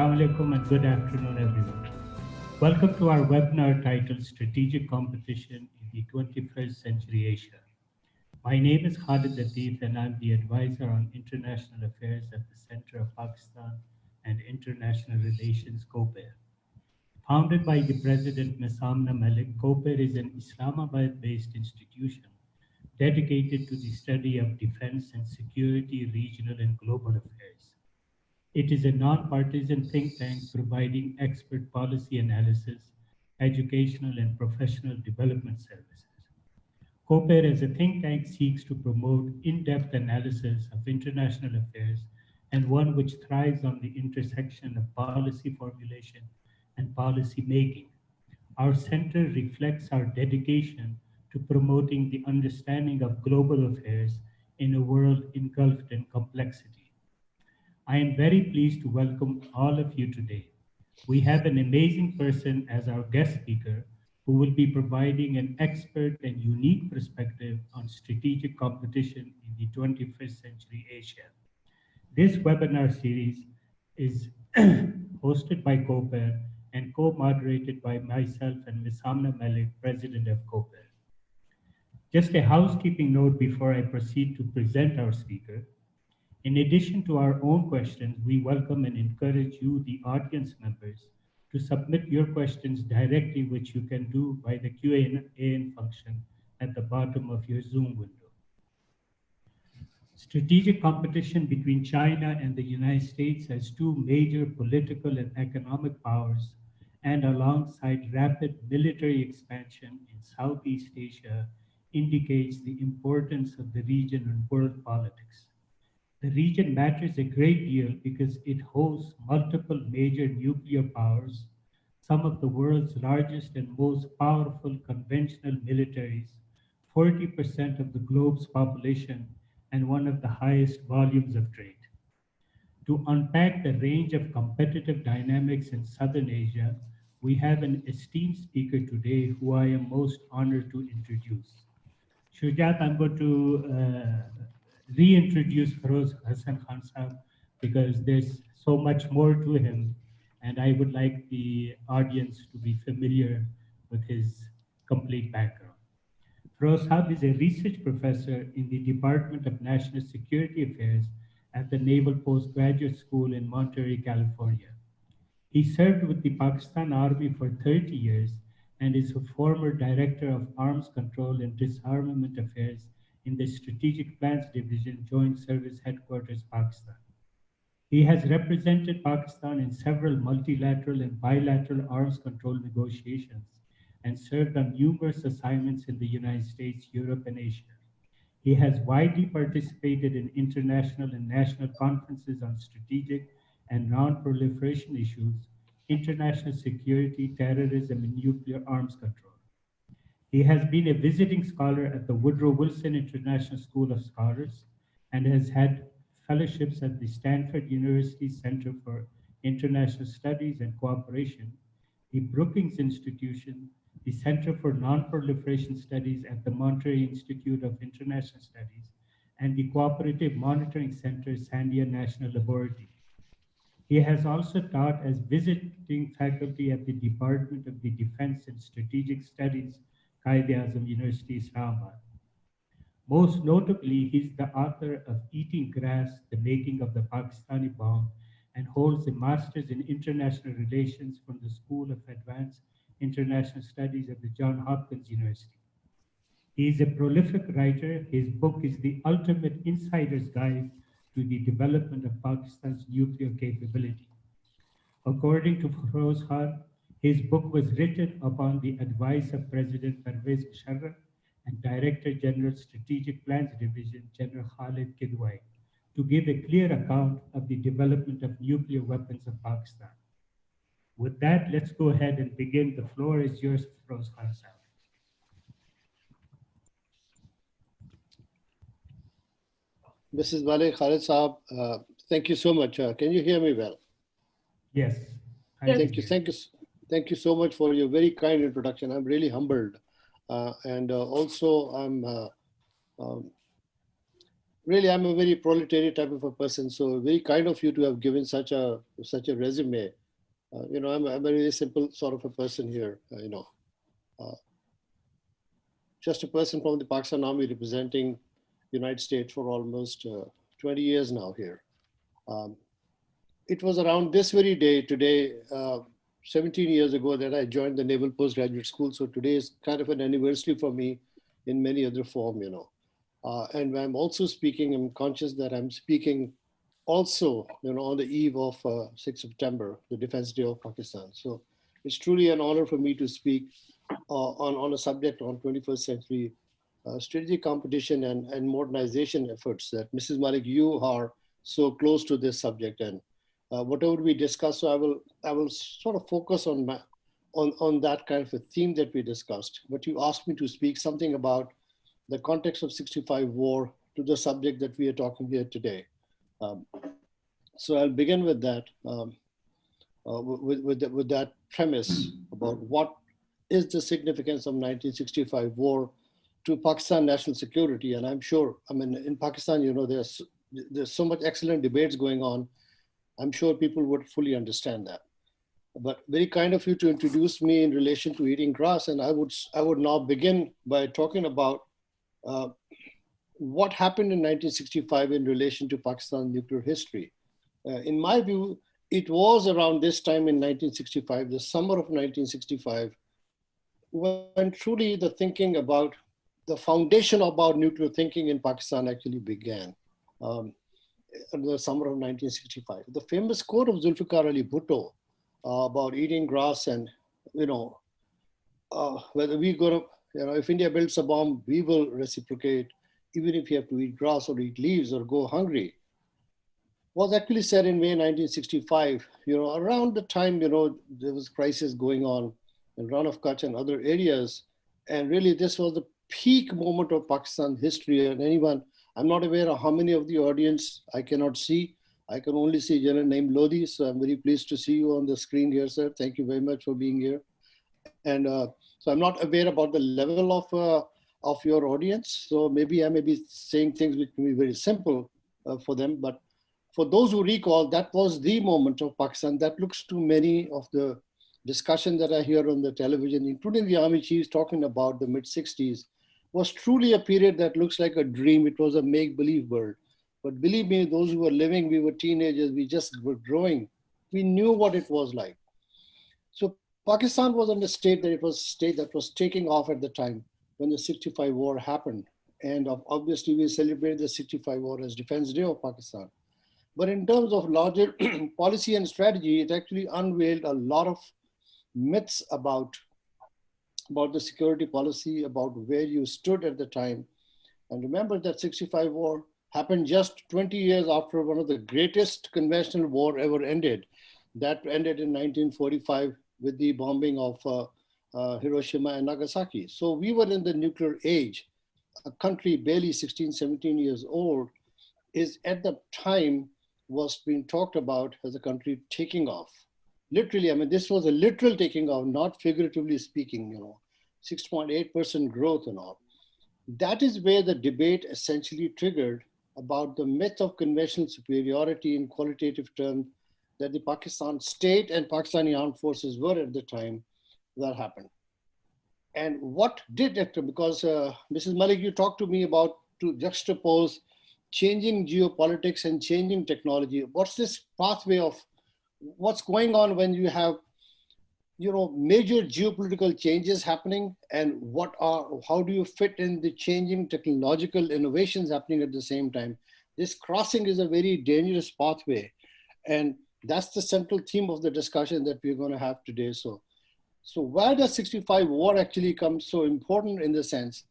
Assalamu alaikum and good afternoon, everyone. Welcome to our webinar titled Strategic Competition in the 21st Century Asia. My name is Khalid Latif and I'm the advisor on international affairs at the Center of Pakistan and International Relations, COPAIR. Founded by the President Ms. Amna Malik, COPAIR is an Islamabad-based institution dedicated to the study of defense and security, regional and global affairs. It is a nonpartisan think tank providing expert policy analysis, educational and professional development services. COPAIR as a think tank seeks to promote in-depth analysis of international affairs and one which thrives on the intersection of policy formulation and policy making. Our center reflects our dedication to promoting the understanding of global affairs in a world engulfed in complexity. I am very pleased to welcome all of you today. We have an amazing person as our guest speaker who will be providing an expert and unique perspective on strategic competition in the 21st century Asia. This webinar series is hosted by COPAIR and co-moderated by myself and Ms. Hamna Malik, President of COPAIR. Just a housekeeping note before I proceed to present our speaker. In addition to our own questions, we welcome and encourage you, the audience members, to submit your questions directly, which you can do by the Q&A function at the bottom of your Zoom window. Strategic competition between China and the United States as two major political and economic powers, and alongside rapid military expansion in Southeast Asia, indicates the importance of the region in world politics. The region matters a great deal because it hosts multiple major nuclear powers, some of the world's largest and most powerful conventional militaries, 40% of the globe's population, and one of the highest volumes of trade. To unpack the range of competitive dynamics in Southern Asia, we have an esteemed speaker today who I am most honored to introduce. Shujat, I'm going to reintroduce Feroz Hassan Khan Sahab because there's so much more to him, and I would like the audience to be familiar with his complete background. Feroz Sahab is a research professor in the Department of National Security Affairs at the Naval Postgraduate School in Monterey, California. He served with the Pakistan Army for 30 years and is a former Director of Arms Control and Disarmament Affairs in the Strategic Plans Division, Joint Service Headquarters, Pakistan. He has represented Pakistan in several multilateral and bilateral arms control negotiations and served on numerous assignments in the United States, Europe, and Asia. He has widely participated in international and national conferences on strategic and non-proliferation issues, international security, terrorism, and nuclear arms control. He has been a visiting scholar at the Woodrow Wilson International School of Scholars and has had fellowships at the Stanford University Center for International Studies and Cooperation, the Brookings Institution, the Center for Non-Proliferation Studies at the Monterey Institute of International Studies, and the Cooperative Monitoring Center, Sandia National Laboratory. He has also taught as visiting faculty at the Department of the Defense and Strategic Studies, Quaid-e-Azam University, Islamabad. Most notably, he is the author of Eating Grass, The Making of the Pakistani Bomb, and holds a master's in international relations from the School of Advanced International Studies at the Johns Hopkins University. He is a prolific writer. His book is the ultimate insider's guide to the development of Pakistan's nuclear capability. According to Feroz Khan, his book was written upon the advice of President Pervez Musharraf and Director General Strategic Plans Division, General Khalid Kidwai, to give a clear account of the development of nuclear weapons of Pakistan. With that, let's go ahead and begin. The floor is yours, Feroz Khan Sahab. Mrs. Malik, Khalid Saab, thank you so much. Can you hear me well? Yes. Thank you so much for your very kind introduction. I'm really humbled. And also I'm really, I'm a very proletariat type of a person. So very kind of you to have given such a resume. I'm a very simple sort of a person here. Uh, just a person from the Pakistan Army representing United States for almost 20 years now here. Um, it was around this very day today, 17 years ago, that I joined the Naval Postgraduate School. So today is kind of an anniversary for me in many other form. And I'm also speaking, I'm conscious that I'm speaking also, on the eve of 6th September, the Defense Day of Pakistan. So it's truly an honor for me to speak on a subject on 21st century strategic competition and modernization efforts that Mrs. Malik, you are so close to this subject. And whatever we discuss, so I will sort of focus on that kind of a theme that we discussed. But you asked me to speak something about the context of 65 war to the subject that we are talking here today. Um, so I'll begin with that, with that premise about what is the significance of 1965 war to Pakistan national security. And I'm sure, I mean, in Pakistan, there's so much excellent debates going on. I'm sure people would fully understand that. But very kind of you to introduce me in relation to eating grass. And I would now begin by talking about uh, what happened in 1965 in relation to Pakistan's nuclear history. In my view, it was around this time in 1965, the summer of 1965, when truly the thinking about the foundation about nuclear thinking in Pakistan actually began. Um, in the summer of 1965. The famous quote of Zulfikar Ali Bhutto about eating grass and, whether we go to, if India builds a bomb, we will reciprocate, even if you have to eat grass or eat leaves or go hungry, was actually said in May 1965, around the time, there was crisis going on in Rann of Kutch and other areas. And really this was the peak moment of Pakistan history. And anyone, I'm not aware of how many of the audience I cannot see. I can only see a gentleman named Lodi. So I'm very pleased to see you on the screen here, sir. Thank you very much for being here. And so I'm not aware about the level of your audience. So maybe I may be saying things which can be very simple for them. But for those who recall, that was the moment of Pakistan that looks to many of the discussion that I hear on the television, including the army chiefs talking about the mid 60s, was truly a period that looks like a dream. It was a make-believe world. But believe me, those who were living, we were teenagers, we just were growing. We knew what it was like. So Pakistan was in a state that it was a state that was taking off at the time when the 65 war happened. And obviously we celebrated the 65 war as Defense Day of Pakistan. But in terms of larger policy and strategy, it actually unveiled a lot of myths about the security policy, about where you stood at the time. And remember that 65 war happened just 20 years after one of the greatest conventional war ever ended. That ended in 1945 with the bombing of Hiroshima and Nagasaki. So we were in the nuclear age. A country barely 16, 17 years old is at the time was being talked about as a country taking off. Literally, I mean, this was a literal taking off, not figuratively speaking, 6.8% growth and all. That is where the debate essentially triggered about the myth of conventional superiority in qualitative terms that the Pakistan state and Pakistani armed forces were at the time that happened. And what did it, because Mrs. Malik, you talked to me about to juxtapose changing geopolitics and changing technology. What's this pathway of what's going on when you have major geopolitical changes happening, and how do you fit in the changing technological innovations happening at the same time? This crossing is a very dangerous pathway, and that's the central theme of the discussion that we're going to have today. So why does 65 war actually come so important, in the sense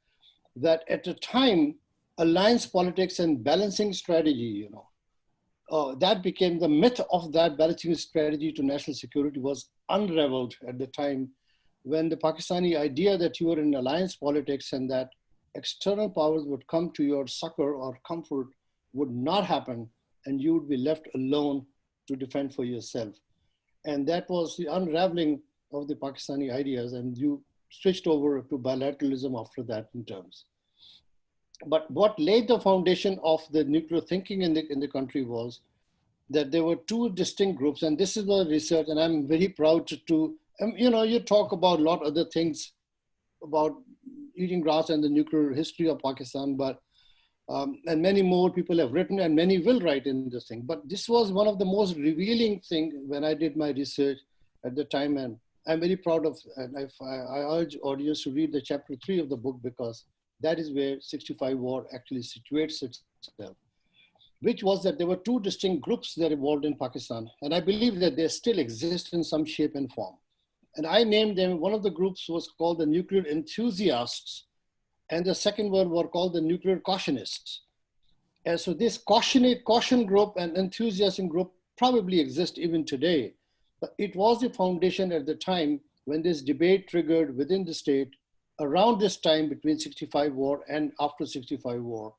that at the time, alliance politics and balancing strategy, that became the myth of that balancing strategy to national security was unraveled at the time when the Pakistani idea that you were in alliance politics and that external powers would come to your succor or comfort would not happen, and you would be left alone to defend for yourself. And that was the unraveling of the Pakistani ideas, and you switched over to bilateralism after that in terms. But what laid the foundation of the nuclear thinking in the country was that there were two distinct groups, and this is the research, and I'm very proud you talk about a lot of other things about eating grass and the nuclear history of Pakistan, but and many more people have written and many will write in this thing. But this was one of the most revealing thing when I did my research at the time, and I'm very proud of, and I urge audience to read the chapter 3 of the book because that is where 65 war actually situates itself, which was that there were two distinct groups that evolved in Pakistan. And I believe that they still exist in some shape and form. And I named them, one of the groups was called the nuclear enthusiasts, and the second one were called the nuclear cautionists. And so this caution group and enthusiasm group probably exist even today. But it was the foundation at the time when this debate triggered within the state around this time between 65 war and after 65 war.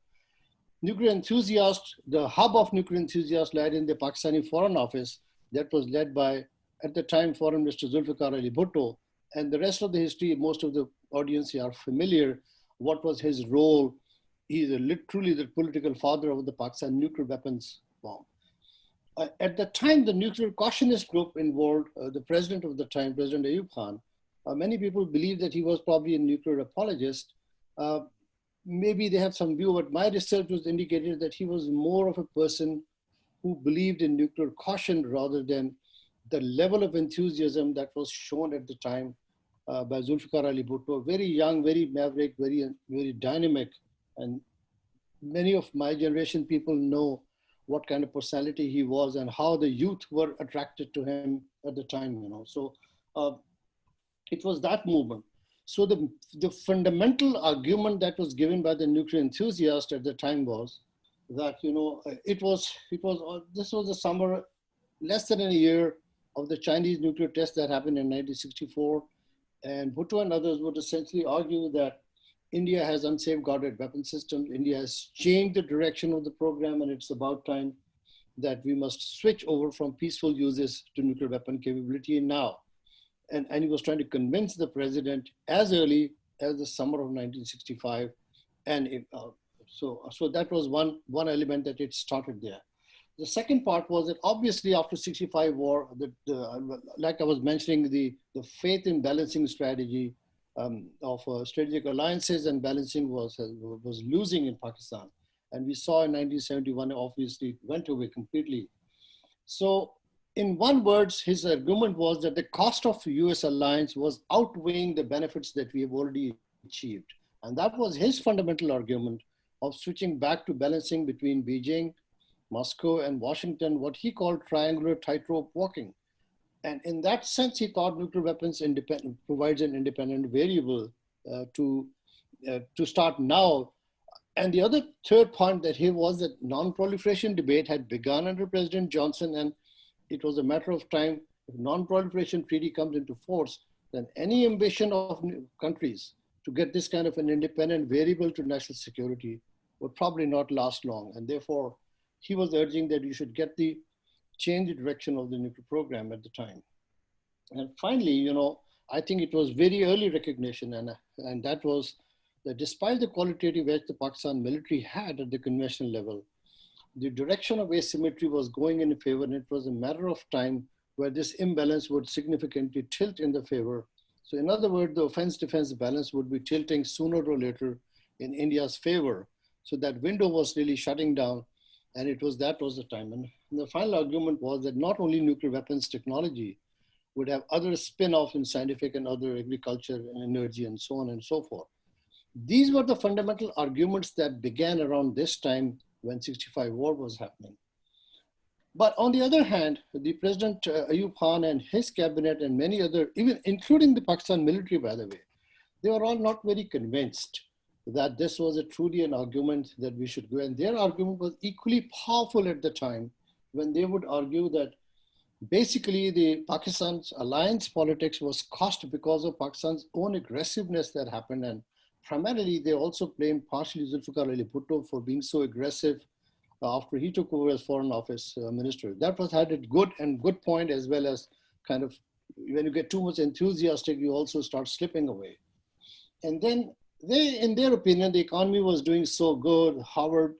Nuclear enthusiasts, the hub of nuclear enthusiasts led in the Pakistani Foreign Office that was led by, at the time, Foreign Minister Zulfikar Ali Bhutto. And the rest of the history, most of the audience are familiar. What was his role? He's literally the political father of the Pakistan nuclear weapons bomb. At the time, the nuclear cautionist group involved the president of the time, President Ayub Khan. Many people believe that he was probably a nuclear apologist. Maybe they have some view, but my research was indicated that he was more of a person who believed in nuclear caution rather than the level of enthusiasm that was shown at the time by Zulfikar Ali Bhutto. Very young, very maverick, very dynamic. And many of my generation people know what kind of personality he was and how the youth were attracted to him at the time, you know. So it was that movement. So the fundamental argument that was given by the nuclear enthusiast at the time was that, you know, this was the summer, less than a year of the Chinese nuclear test that happened in 1964. And Bhutto and others would essentially argue that India has unsafeguarded weapon systems. India has changed the direction of the program, and it's about time that we must switch over from peaceful uses to nuclear weapon capability now. And he was trying to convince the president as early as the summer of 1965. And so that was one element that it started there. The second part was that obviously after 65 war, like I was mentioning, the faith in balancing strategy of strategic alliances and balancing was losing in Pakistan. And we saw in 1971, obviously, it went away completely. So in one word, his argument was that the cost of US alliance was outweighing the benefits that we have already achieved. And that was his fundamental argument of switching back to balancing between Beijing, Moscow, and Washington, what he called triangular tightrope walking. And in that sense, he thought nuclear weapons provides an independent variable to start now. And the other third point that he was that non-proliferation debate had begun under President Johnson, and it was a matter of time. If non-proliferation treaty comes into force, then any ambition of countries to get this kind of an independent variable to national security would probably not last long. And therefore, he was urging that you should get the change the direction of the nuclear program at the time. And finally, you know, I think it was very early recognition, and that was that despite the qualitative edge the Pakistan military had at the conventional level, the direction of asymmetry was going in favor, and it was a matter of time where this imbalance would significantly tilt in the favor. So in other words, the offense-defense balance would be tilting sooner or later in India's favor. So that window was really shutting down, and that was the time. And the final argument was that not only nuclear weapons technology would have other spin-offs in scientific and other agriculture and energy and so on and so forth. These were the fundamental arguments that began around this time when 65 war was happening. But on the other hand, the President Ayub Khan and his cabinet and many other, even including the Pakistan military, by the way, they were all not very convinced that this was truly an argument that we should go. And their argument was equally powerful at the time when they would argue that basically the Pakistan's alliance politics was cost because of Pakistan's own aggressiveness that happened. And primarily, they also blamed partially Zulfikar Ali Bhutto for being so aggressive after he took over as Foreign Office Minister. That was had a good point, as well as when you get too much enthusiastic, you also start slipping away. And then they, in their opinion, the economy was doing so good. Harvard,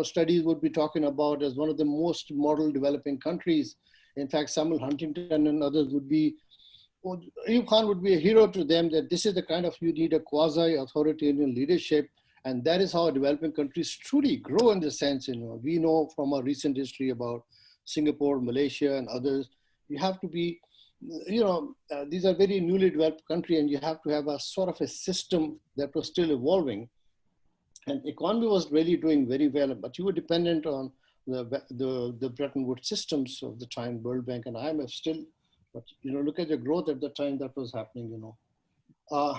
studies would be talking about as one of the most model developing countries. In fact, Samuel Huntington and others would be, well, Ayub Khan would be a hero to them, that this is the kind of, you need a quasi-authoritarian leadership. And that is how developing countries truly grow in the sense, we know from our recent history about Singapore, Malaysia, and others, you have to be, these are very newly developed country, and you have to have a sort of a system that was still evolving. And economy was really doing very well, but you were dependent on the Bretton Woods systems of the time, World Bank and IMF still. But look at the growth at the time that was happening. Uh,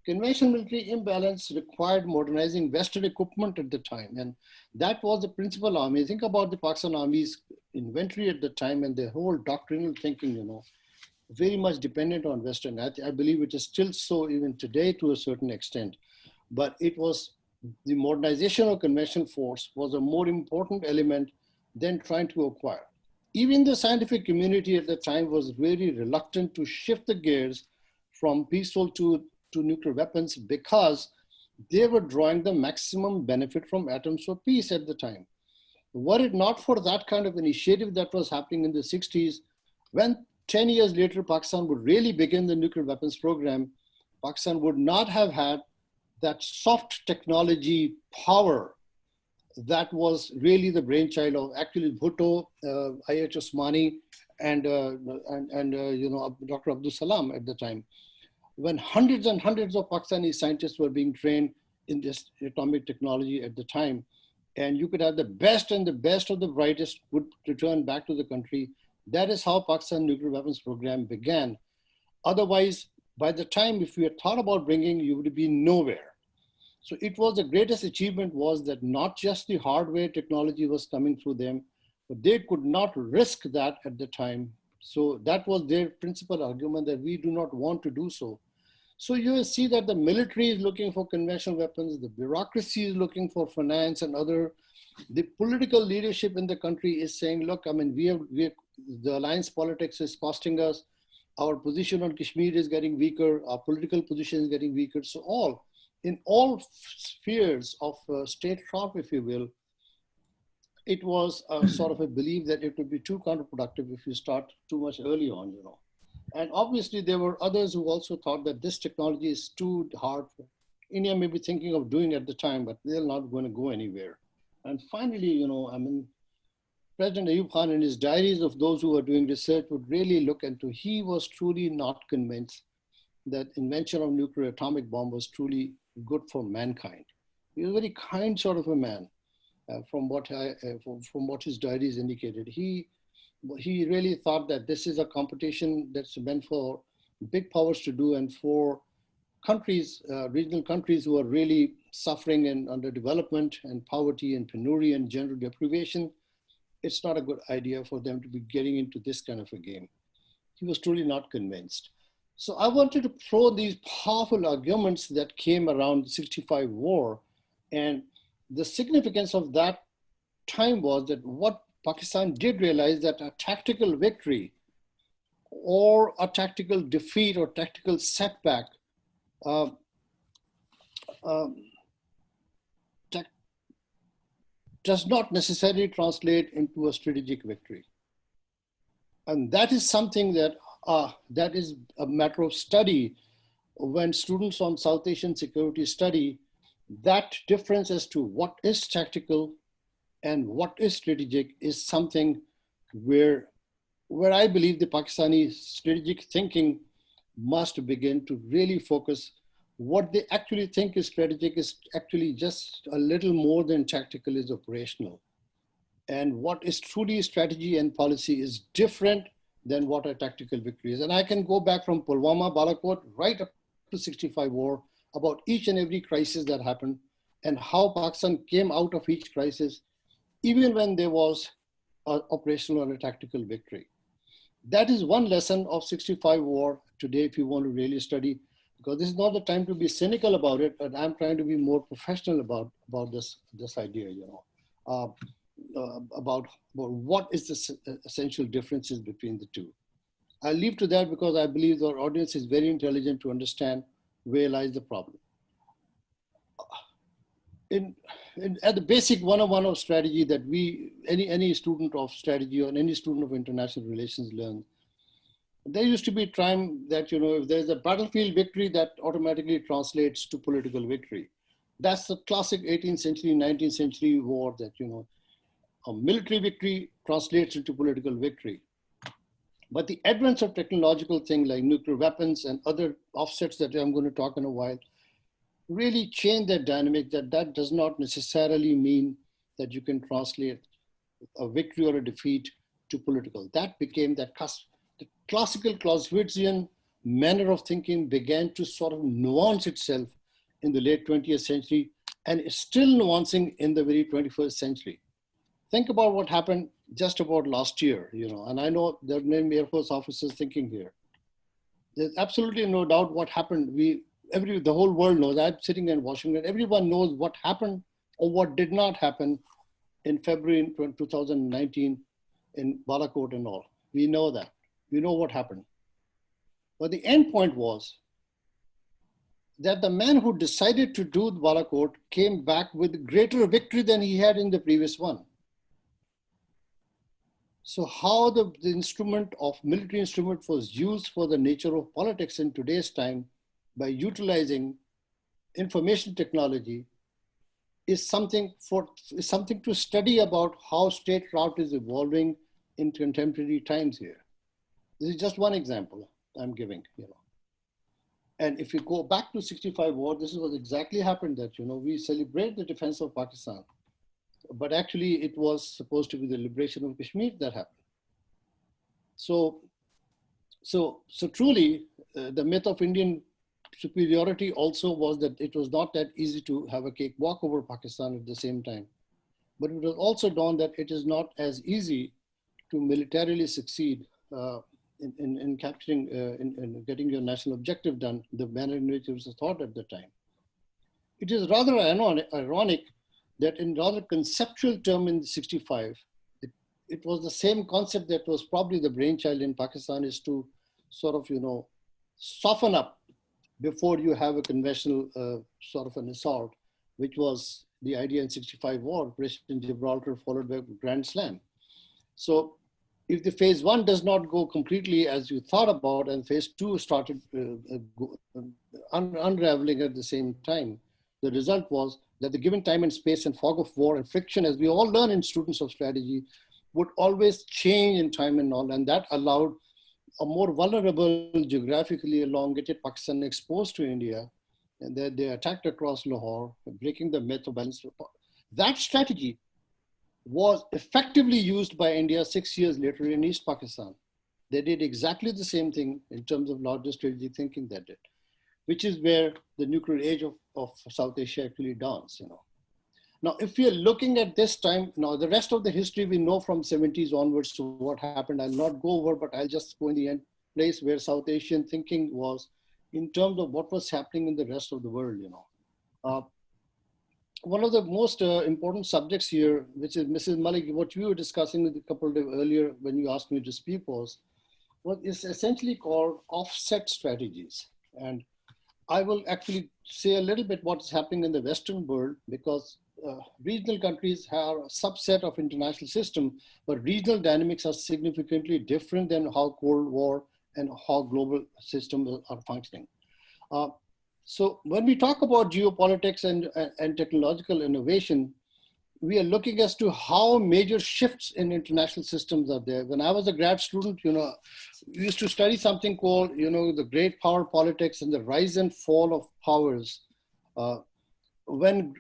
Conventional military imbalance required modernizing Western equipment at the time, and that was the principal army. Think about the Pakistan Army's inventory at the time and their whole doctrinal thinking. Very much dependent on Western. I believe it is still so even today to a certain extent. But it was the modernization of conventional force was a more important element than trying to acquire. Even the scientific community at the time was very reluctant to shift the gears from peaceful to nuclear weapons because they were drawing the maximum benefit from atoms for peace at the time. Were it not for that kind of initiative that was happening in the 60s, when 10 years later Pakistan would really begin the nuclear weapons program, Pakistan would not have had that soft technology power that was really the brainchild of actually Bhutto, I.H. Osmani, and, Dr. Abdul Salam at the time, when hundreds and hundreds of Pakistani scientists were being trained in this atomic technology at the time. And you could have the best and the best of the brightest would return back to the country. That is how Pakistan nuclear weapons program began. Otherwise, by the time, if we had thought about bringing, you would be nowhere. So it was the greatest achievement was that not just the hardware technology was coming through them, but they could not risk that at the time. So that was their principal argument, that we do not want to do so. So you will see that the military is looking for conventional weapons, the bureaucracy is looking for finance and other, the political leadership in the country is saying, look, I mean, the alliance politics is costing us, our position on Kashmir is getting weaker, our political position is getting weaker. So in all spheres of statecraft, if you will, it was a sort of a belief that it would be too counterproductive if you start too much early on, And obviously there were others who also thought that this technology is too hard for India may be thinking of doing at the time, but they're not going to go anywhere. And finally, President Ayub Khan in his diaries of those who were doing research would really look into, he was truly not convinced that invention of nuclear atomic bomb was truly good for mankind. He was a very kind sort of a man, from what his diaries indicated. He really thought that this is a competition that's meant for big powers to do, and for countries, regional countries who are really suffering and under development and poverty and penury and general deprivation, it's not a good idea for them to be getting into this kind of a game. He was truly not convinced. So I wanted to throw these powerful arguments that came around the 65 war. And the significance of that time was that what Pakistan did realize, that a tactical victory or a tactical defeat or tactical setback uh, um, does not necessarily translate into a strategic victory. And that is something that is a matter of study. When students on South Asian security study, that difference as to what is tactical and what is strategic is something where I believe the Pakistani strategic thinking must begin to really focus. What they actually think is strategic is actually just a little more than tactical, is operational. And what is truly strategy and policy is different than what a tactical victory is. And I can go back from Pulwama, Balakot, right up to 65 war, about each and every crisis that happened and how Pakistan came out of each crisis, even when there was an operational or a tactical victory. That is one lesson of 65 war today, if you want to really study, because this is not the time to be cynical about it, but I'm trying to be more professional about this idea, about what is the essential differences between the two. I'll leave to that because I believe our audience is very intelligent to understand where lies the problem. in, at the basic 101 of strategy that any student of strategy or any student of international relations learn, there used to be a time that, if there's a battlefield victory, that automatically translates to political victory. That's the classic 18th century, 19th century war that, a military victory translates into political victory. But the advent of technological things like nuclear weapons and other offsets that I'm going to talk in a while really changed that dynamic, that does not necessarily mean that you can translate a victory or a defeat to political. That became the classical Clausewitzian manner of thinking began to sort of nuance itself in the late 20th century and is still nuancing in the very 21st century. Think about what happened just about last year, and I know there are many Air Force officers thinking here. There's absolutely no doubt what happened. The whole world knows. I'm sitting in Washington. Everyone knows what happened or what did not happen in February in 2019 in Balakot and all. We know that. We know what happened. But the end point was that the man who decided to do Balakot came back with greater victory than he had in the previous one. So how the military instrument was used for the nature of politics in today's time by utilizing information technology is something to study about how statecraft is evolving in contemporary times here. This is just one example I'm giving, And if you go back to 65 war, this is what exactly happened that, we celebrate the defense of Pakistan, but actually it was supposed to be the liberation of Kashmir that happened. So truly the myth of Indian superiority also was that it was not that easy to have a cakewalk over Pakistan at the same time. But it was also dawned that it is not as easy to militarily succeed in capturing, in getting your national objective done, the manner in which it was thought at the time. It is rather ironic that in rather conceptual term in 65, it was the same concept that was probably the brainchild in Pakistan, is to sort of, soften up before you have a conventional sort of an assault, which was the idea in 65 war, Operation Gibraltar followed by Grand Slam. So if the phase one does not go completely as you thought about and phase two started unraveling at the same time, the result was that the given time and space and fog of war and friction, as we all learn in students of strategy, would always change in time and all, and that allowed a more vulnerable, geographically elongated Pakistan exposed to India, and that they attacked across Lahore, breaking the myth of balance. That strategy was effectively used by India 6 years later in East Pakistan. They did exactly the same thing in terms of larger strategic thinking they did, which is where the nuclear age of South Asia actually dawns, Now, if we are looking at this time, now the rest of the history we know from 70s onwards to what happened. I'll not go over, but I'll just go in the end place where South Asian thinking was in terms of what was happening in the rest of the world, One of the most important subjects here, which is Mrs. Malik, what we were discussing a couple of days earlier when you asked me to speak was what is essentially called offset strategies. And I will actually say a little bit what's happening in the Western world, because regional countries have a subset of international system, but regional dynamics are significantly different than how Cold War and how global systems are functioning. So when we talk about geopolitics and technological innovation, we are looking as to how major shifts in international systems are there. When I was a grad student, we used to study something called, the great power politics and the rise and fall of powers. When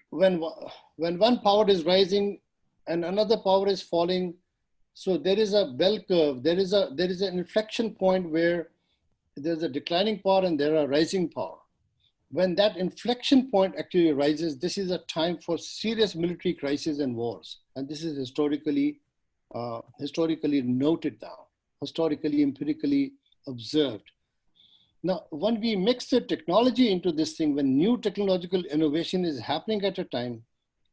one power is rising and another power is falling, so there is a bell curve. There is an inflection point where there's a declining power and there are rising power. When that inflection point actually arises, this is a time for serious military crises and wars. And this is historically noted down, historically, empirically observed. Now, when we mix the technology into this thing, when new technological innovation is happening at a time,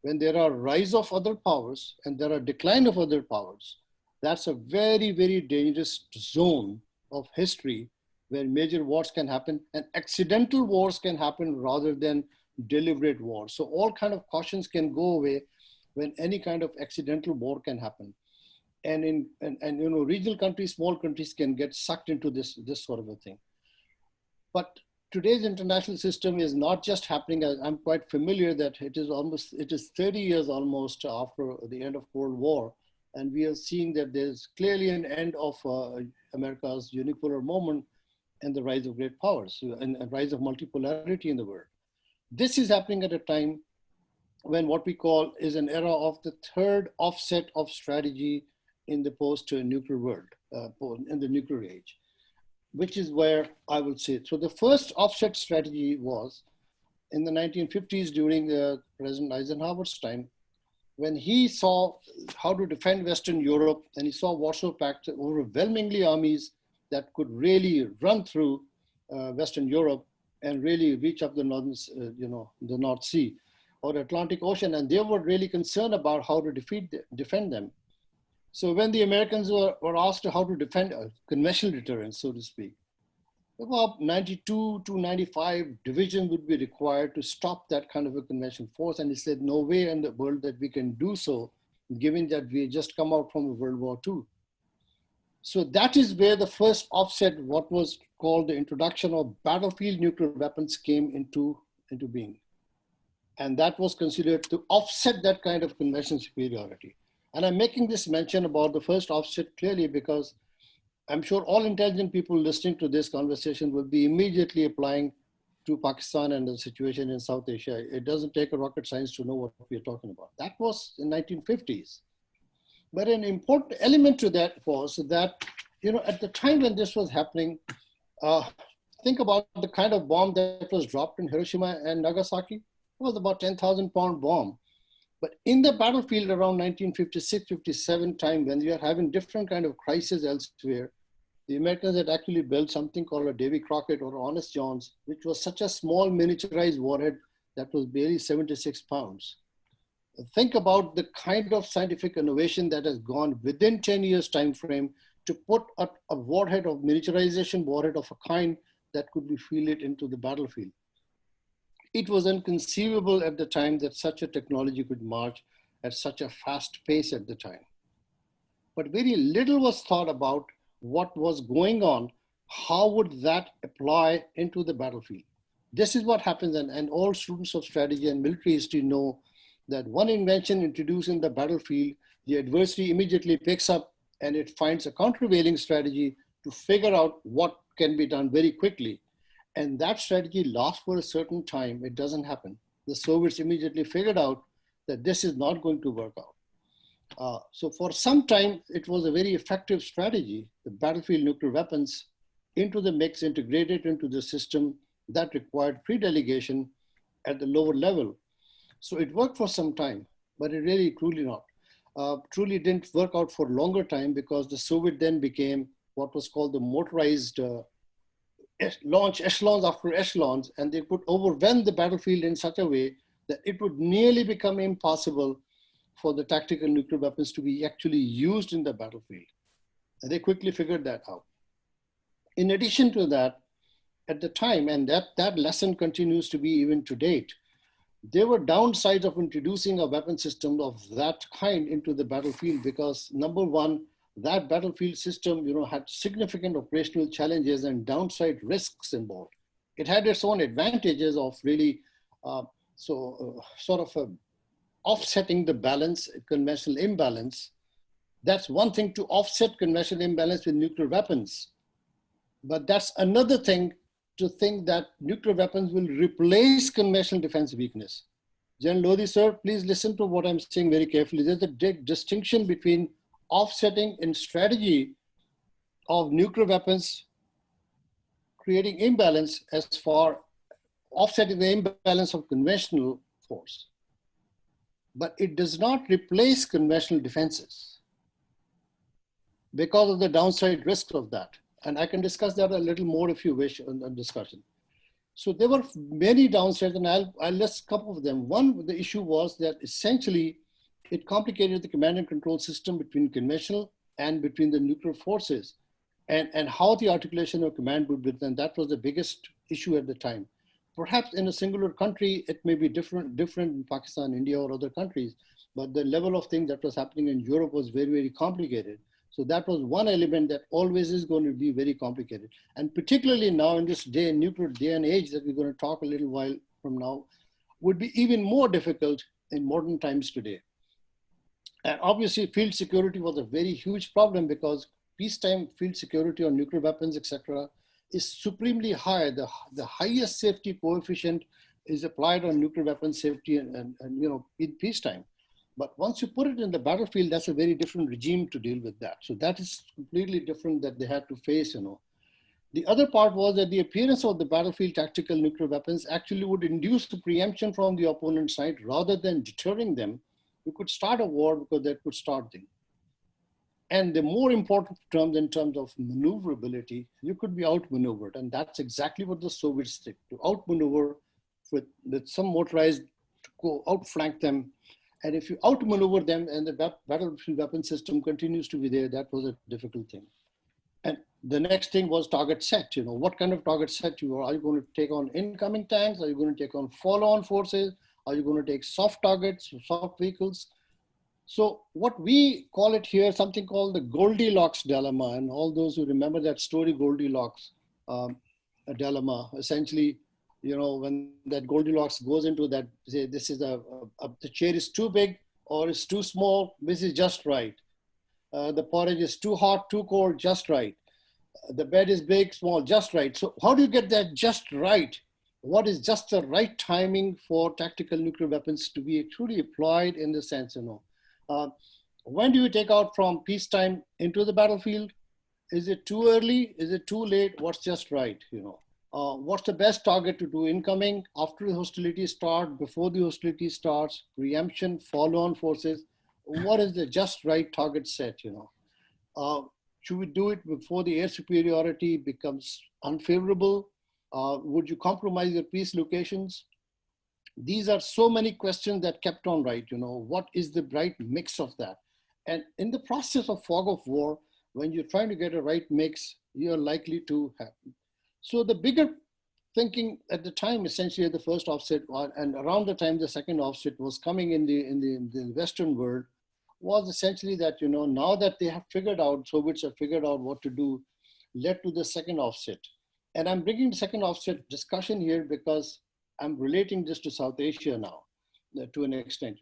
when there are rise of other powers and there are decline of other powers, that's a very, very dangerous zone of history where major wars can happen and accidental wars can happen rather than deliberate war. So all kind of cautions can go away when any kind of accidental war can happen. And you know, regional countries, small countries can get sucked into this sort of a thing. But today's international system is not just happening. I'm quite familiar that it is 30 years almost after the end of Cold War, and we are seeing that there's clearly an end of America's unipolar moment and the rise of great powers and rise of multipolarity in the world. This is happening at a time when what we call is an era of the third offset of strategy in the post-nuclear world, in the nuclear age, which is where I would say. So the first offset strategy was in the 1950s during President Eisenhower's time, when he saw how to defend Western Europe and he saw Warsaw Pact overwhelmingly armies that could really run through Western Europe and really reach up the northern, the North Sea or Atlantic Ocean, and they were really concerned about how to defend them. So when the Americans were asked how to defend conventional deterrence, so to speak, about 92 to 95 divisions would be required to stop that kind of a conventional force. And he said, no way in the world that we can do so, given that we just come out from World War II. So that is where the first offset, what was called the introduction of battlefield nuclear weapons, came into being. And that was considered to offset that kind of conventional superiority. And I'm making this mention about the first offset clearly because I'm sure all intelligent people listening to this conversation will be immediately applying to Pakistan and the situation in South Asia. It doesn't take a rocket science to know what we're talking about. That was in 1950s. But an important element to that was that, at the time when this was happening, think about the kind of bomb that was dropped in Hiroshima and Nagasaki. It was about 10,000-pound bomb. But in the battlefield around 1956, 57 time, when we are having different kind of crises elsewhere, the Americans had actually built something called a Davy Crockett or Honest John's, which was such a small miniaturized warhead that was barely 76 pounds. Think about the kind of scientific innovation that has gone within 10 years time frame to put a warhead of miniaturization warhead of a kind that could be fielded into the battlefield. It was inconceivable at the time that such a technology could march at such a fast pace at the time. But very little was thought about what was going on. How would that apply into the battlefield? This is what happens, and all students of strategy and military history know that one invention introduced in the battlefield, the adversary immediately picks up and it finds a countervailing strategy to figure out what can be done very quickly. And that strategy lasts for a certain time. It doesn't happen. The Soviets immediately figured out that this is not going to work out. So for some time, it was a very effective strategy, the battlefield nuclear weapons into the mix, integrated into the system that required pre-delegation at the lower level. So it worked for some time, but it really truly didn't work out for a longer time because the Soviet then became what was called the motorized launch echelons after echelons, and they could overwhelm the battlefield in such a way that it would nearly become impossible for the tactical nuclear weapons to be actually used in the battlefield. And they quickly figured that out. In addition to that, at the time, and that lesson continues to be even to date, there were downsides of introducing a weapon system of that kind into the battlefield because number one, that battlefield system, had significant operational challenges and downside risks involved. It had its own advantages of really offsetting the balance, conventional imbalance. That's one thing to offset conventional imbalance with nuclear weapons. But that's another thing to think that nuclear weapons will replace conventional defense weakness. General Lodi, sir, please listen to what I'm saying very carefully. There's a distinction between offsetting in strategy of nuclear weapons, creating imbalance as far offsetting the imbalance of conventional force. But it does not replace conventional defenses because of the downside risks of that. And I can discuss that a little more if you wish in the discussion. So there were many downsides, and I'll list a couple of them. One, the issue was that essentially it complicated the command and control system between conventional and between the nuclear forces and how the articulation of command would be done. That was the biggest issue at the time. Perhaps in a singular country, it may be different in Pakistan, India, or other countries, but the level of things that was happening in Europe was very, very complicated. So that was one element that always is going to be very complicated. And particularly now in this nuclear day and age that we're going to talk a little while from now, would be even more difficult in modern times today. And obviously, field security was a very huge problem because peacetime field security on nuclear weapons, etc., is supremely high. The highest safety coefficient is applied on nuclear weapons safety and in peacetime. But once you put it in the battlefield, that's a very different regime to deal with that. So that is completely different that they had to face. The other part was that the appearance of the battlefield tactical nuclear weapons actually would induce the preemption from the opponent's side rather than deterring them. You could start a war because that could start them. And the more important terms in terms of maneuverability, you could be outmaneuvered. And that's exactly what the Soviets did, to outmaneuver with some motorized to go outflank them. And if you outmaneuver them and the battlefield weapon system continues to be there, that was a difficult thing. And the next thing was target set. What kind of target set you are? Are you going to take on incoming tanks? Are you going to take on follow-on forces? Are you going to take soft targets, soft vehicles? So what we call it here, something called the Goldilocks dilemma. And all those who remember that story, Goldilocks dilemma, essentially, when that Goldilocks goes into that, say, this is the chair is too big or it's too small, this is just right. The porridge is too hot, too cold, just right. The bed is big, small, just right. So how do you get that just right? What is just the right timing for tactical nuclear weapons to be truly applied in the sense, when do you take out from peacetime into the battlefield? Is it too early? Is it too late? What's just right? What's the best target to do incoming, after the hostilities start, before the hostility starts, preemption, follow-on forces? What is the just right target set? Should we do it before the air superiority becomes unfavorable? Would you compromise your peace locations? These are so many questions that kept on right. What is the right mix of that? And in the process of fog of war, when you're trying to get a right mix, you're likely to happen. So the bigger thinking at the time, essentially at the first offset, and around the time the second offset was coming in the Western world, was essentially that, now that they have figured out, Soviets have figured out what to do, led to the second offset. And I'm bringing the second offset discussion here because I'm relating this to South Asia now, to an extent.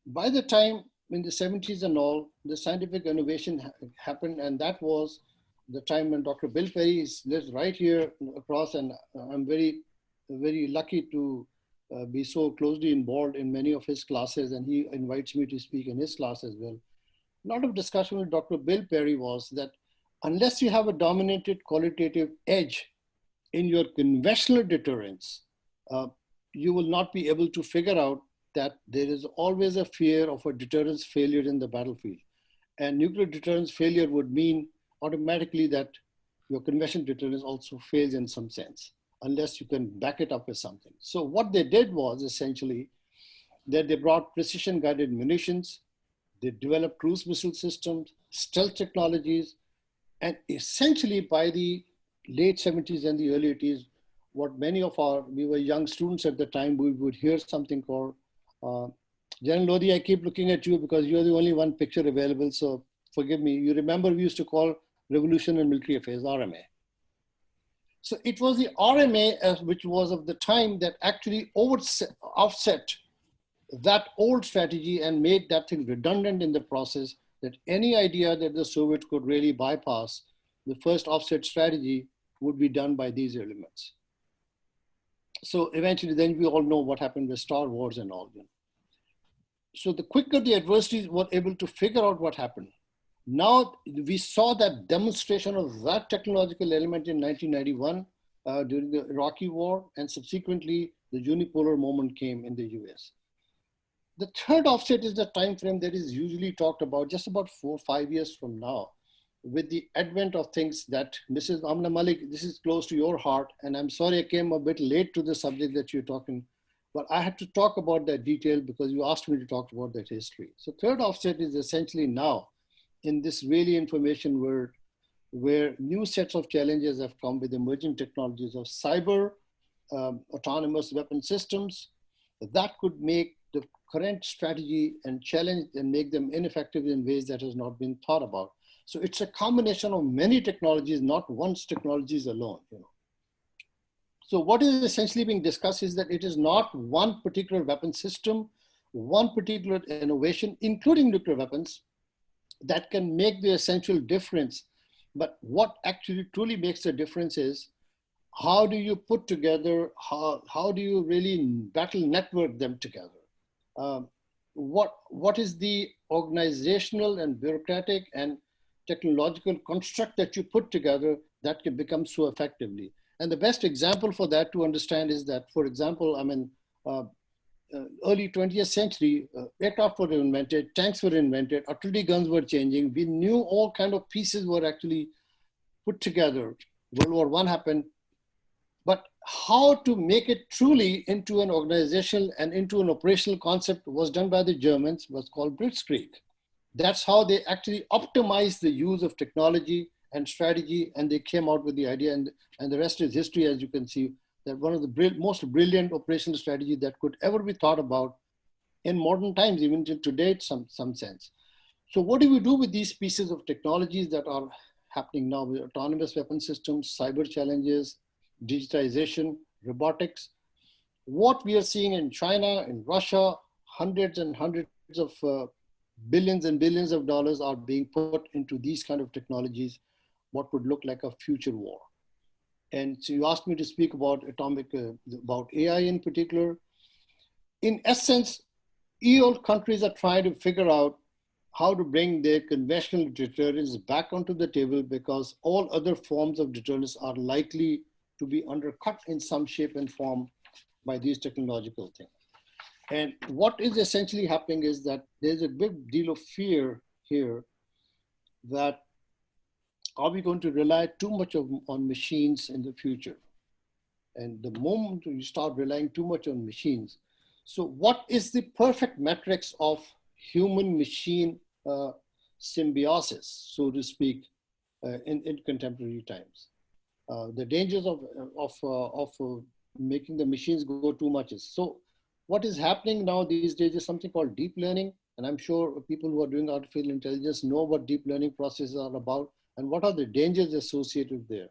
By the time in the 70s and all, the scientific innovation happened, and that was the time when Dr. Bill Perry lives right here across, and I'm very, very lucky to be so closely involved in many of his classes, and he invites me to speak in his class as well. A lot of discussion with Dr. Bill Perry was that unless you have a dominated qualitative edge in your conventional deterrence, you will not be able to figure out that there is always a fear of a deterrence failure in the battlefield. And nuclear deterrence failure would mean automatically that your conventional deterrence also fails in some sense, unless you can back it up with something. So what they did was essentially that they brought precision guided munitions, they developed cruise missile systems, stealth technologies, and essentially by the late 70s and the early 80s, what we were young students at the time, we would hear something called, General Lodi, I keep looking at you because you're the only one picture available, so forgive me. You remember we used to call Revolution and Military Affairs, RMA. So it was the RMA, which was of the time, that actually offset that old strategy and made that thing redundant in the process, that any idea that the Soviets could really bypass the first offset strategy would be done by these elements. So eventually then we all know what happened with Star Wars and all. So the quicker the adversaries were able to figure out what happened, now we saw that demonstration of that technological element in 1991 during the Iraqi war, and subsequently the unipolar moment came in the US. The third offset is the time frame that is usually talked about just about 4 or 5 years from now, with the advent of things that Mrs. Amna Malik, this is close to your heart, and I'm sorry I came a bit late to the subject that you're talking, but I had to talk about that detail because you asked me to talk about that history. So third offset is essentially now in this really information world where new sets of challenges have come with emerging technologies of cyber, autonomous weapon systems that could make the current strategy and challenge and make them ineffective in ways that has not been thought about. So it's a combination of many technologies, not one technologies alone. So what is essentially being discussed is that it is not one particular weapon system, one particular innovation, including nuclear weapons, that can make the essential difference. But what actually truly makes the difference is how do you put together, how do you really battle network them together? What is the organizational and bureaucratic and technological construct that you put together that can become so effectively? And the best example for that to understand is that, for example, early 20th century, aircraft were invented, tanks were invented, artillery guns were changing. We knew all kind of pieces were actually put together. World War I happened. But how to make it truly into an organizational and into an operational concept was done by the Germans, was called blitzkrieg. That's how they actually optimized the use of technology and strategy, and they came out with the idea, and the rest is history, as you can see, that one of the most brilliant operational strategy that could ever be thought about in modern times, even till today, in some sense. So what do we do with these pieces of technologies that are happening now with autonomous weapon systems, cyber challenges, digitization, robotics? What we are seeing in China, in Russia, hundreds and hundreds of billions and billions of dollars are being put into these kind of technologies, what would look like a future war. And so you asked me to speak about about AI in particular. In essence, all countries are trying to figure out how to bring their conventional deterrence back onto the table, because all other forms of deterrence are likely to be undercut in some shape and form by these technological things. And what is essentially happening is that there's a big deal of fear here that are we going to rely too much on machines in the future? And the moment you start relying too much on machines, so what is the perfect metrics of human-machine symbiosis, so to speak, in contemporary times? The dangers of making the machines go too much is, so what is happening now these days is something called deep learning. And I'm sure people who are doing artificial intelligence know what deep learning processes are about and what are the dangers associated there.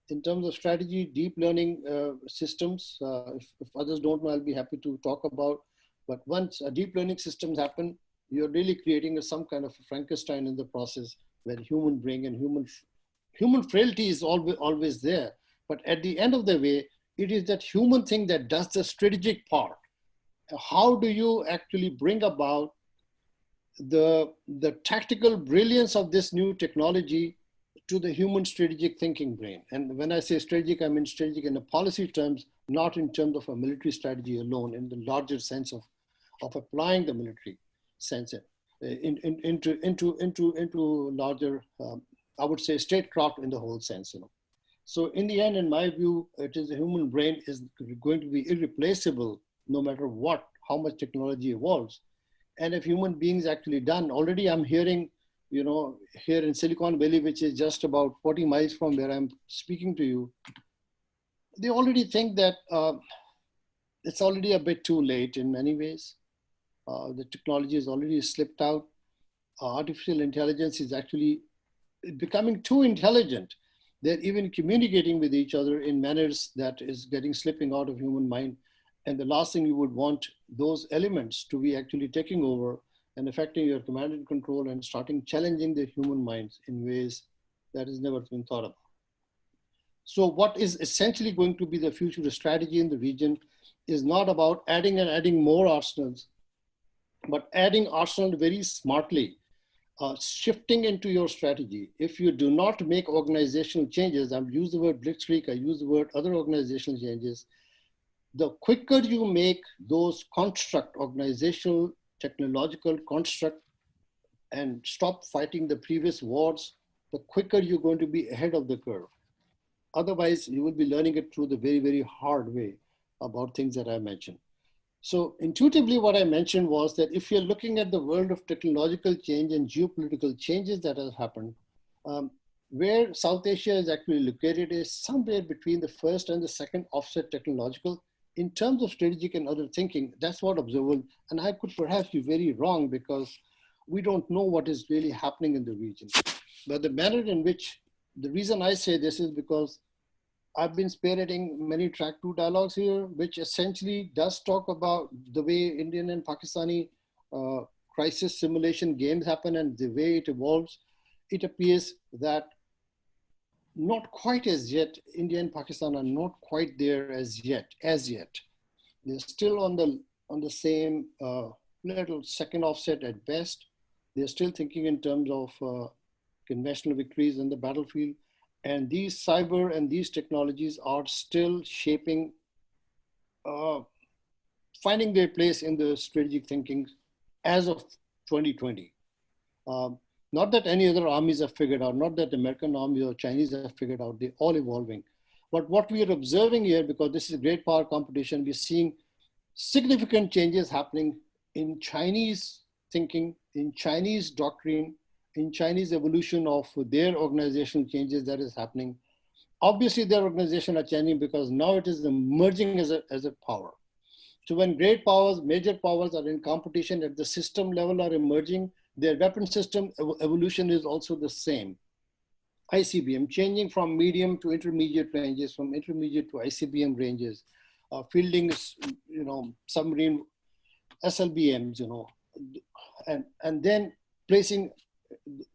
In terms of strategy, deep learning systems, if others don't know, I'll be happy to talk about. But once a deep learning systems happen, you're really creating some kind of Frankenstein in the process, where human brain and human frailty is always there. But at the end of the way, it is that human thing that does the strategic part. How do you actually bring about the tactical brilliance of this new technology to the human strategic thinking brain? And when I say strategic, I mean strategic in the policy terms, not in terms of a military strategy alone, in the larger sense of applying the military sense into larger, I would say, statecraft in the whole sense. So in the end, in my view, it is the human brain is going to be irreplaceable no matter what, how much technology evolves. And if human beings actually done, already I'm hearing, here in Silicon Valley, which is just about 40 miles from where I'm speaking to you, they already think that it's already a bit too late in many ways. The technology has already slipped out. Artificial intelligence is actually becoming too intelligent. They're even communicating with each other in manners that is slipping out of human mind. And the last thing you would want those elements to be actually taking over and affecting your command and control and starting challenging the human minds in ways that has never been thought about. So what is essentially going to be the future strategy in the region is not about adding more arsenals, but adding arsenal very smartly. Shifting into your strategy. If you do not make organizational changes, I've used the word blitzkrieg, I use the word other organizational changes, the quicker you make those organizational, technological construct, and stop fighting the previous wars, the quicker you're going to be ahead of the curve. Otherwise, you will be learning it through the very, very hard way about things that I mentioned. So intuitively, what I mentioned was that if you're looking at the world of technological change and geopolitical changes that have happened, where South Asia is actually located is somewhere between the first and the second offset technological in terms of strategic and other thinking. That's what observable, and I could perhaps be very wrong because we don't know what is really happening in the region. But the manner in which, the reason I say this is because I've been spearheading many track two dialogues here, which essentially does talk about the way Indian and Pakistani uh, crisis simulation games happen and the way it evolves. It appears that not quite as yet, India and Pakistan are not quite there as yet. They're still on the same little second offset at best. They're still thinking in terms of conventional victories in the battlefield. And these cyber and these technologies are still shaping, uh, finding their place in the strategic thinking as of 2020. Um, Not that any other armies have figured out, not that the American army or Chinese have figured out, they're all evolving. But what we are observing here, because this is a great power competition, we're seeing significant changes happening in Chinese thinking, in Chinese doctrine, in Chinese evolution of their organizational changes that is happening. Obviously, their organization are changing because now it is emerging as a power. So when great powers, major powers are in competition at the system level are emerging, their weapon system evolution is also the same. ICBM changing from medium to intermediate ranges, from intermediate to ICBM ranges, fielding, submarine SLBMs, and then placing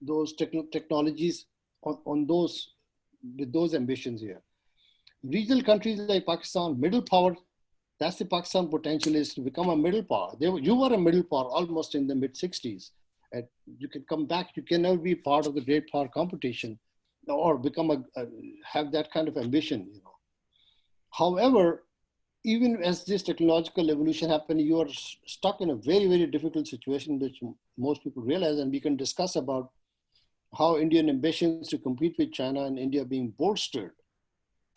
those technologies on those, with those ambitions here. Regional countries like Pakistan, middle power, that's the Pakistan potential, is to become a middle power. You were a middle power almost in the mid 60s. And you can come back, you can never be part of the great power competition or become have that kind of ambition. However, even as this technological evolution happened, you are stuck in a very, very difficult situation, which most people realize, and we can discuss about how Indian ambitions to compete with China and India being bolstered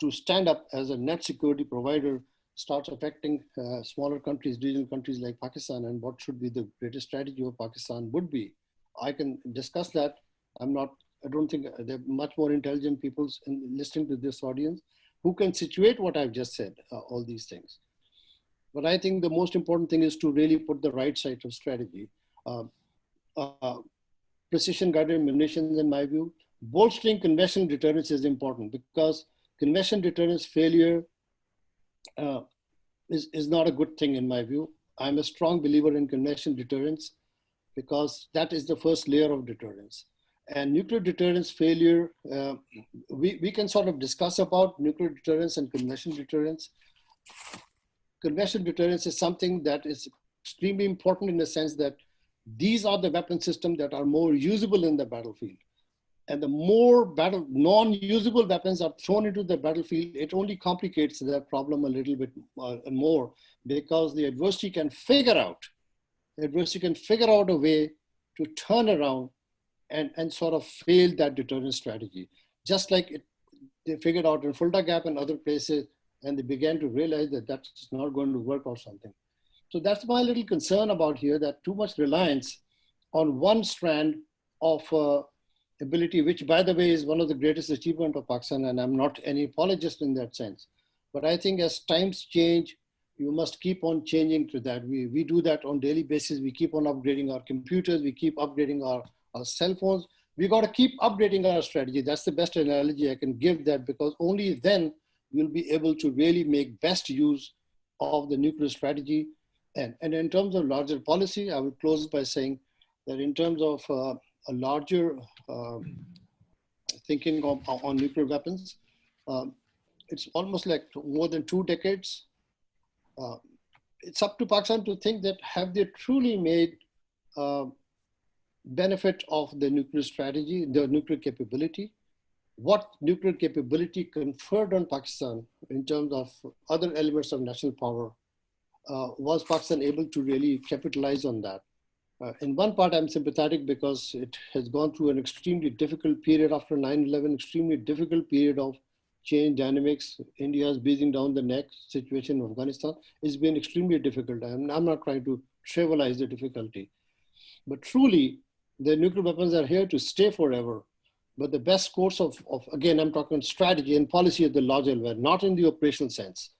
to stand up as a net security provider starts affecting smaller countries, regional countries like Pakistan, and what should be the greatest strategy of Pakistan would be. I can discuss that. I don't think there are much more intelligent people listening to this audience who can situate what I've just said, all these things. But I think the most important thing is to really put the right side of strategy. Uh, uh, Precision guided munitions, in my view. Bolstering conventional deterrence is important because conventional deterrence failure uh, is not a good thing in my view. I'm a strong believer in conventional deterrence because that is the first layer of deterrence. And nuclear deterrence failure, we can sort of discuss about nuclear deterrence and conventional deterrence. Conventional deterrence is something that is extremely important in the sense that these are the weapon systems that are more usable in the battlefield. And the more non-usable weapons are thrown into the battlefield, it only complicates that problem a little bit more because the adversary can figure out a way to turn around and sort of fail that deterrence strategy. Just like they figured out in Fulda Gap and other places, and they began to realize that that's not going to work or something. So that's my little concern about here, that too much reliance on one strand of ability, which by the way is one of the greatest achievements of Pakistan, and I'm not any apologist in that sense. But I think as times change, you must keep on changing to that. We do that on daily basis. We keep on upgrading our computers. We keep upgrading our cell phones. We got to keep updating our strategy. That's the best analogy I can give that, because only then we'll be able to really make best use of the nuclear strategy. And in terms of larger policy, I would close by saying that in terms of a larger thinking on nuclear weapons, um, it's almost like more than 2 decades. Uh, it's up to Pakistan to think that have they truly made uh, benefit of the nuclear strategy, the nuclear capability, what nuclear capability conferred on Pakistan in terms of other elements of national power. Was Pakistan able to really capitalize on that? In one part, I'm sympathetic because it has gone through an extremely difficult period after 9/11, extremely difficult period of change dynamics. India's breathing down the neck situation in Afghanistan has been extremely difficult. I'm not trying to trivialize the difficulty, but truly, the nuclear weapons are here to stay forever. But the best course of again, I'm talking strategy and policy at the larger level, not in the operational sense,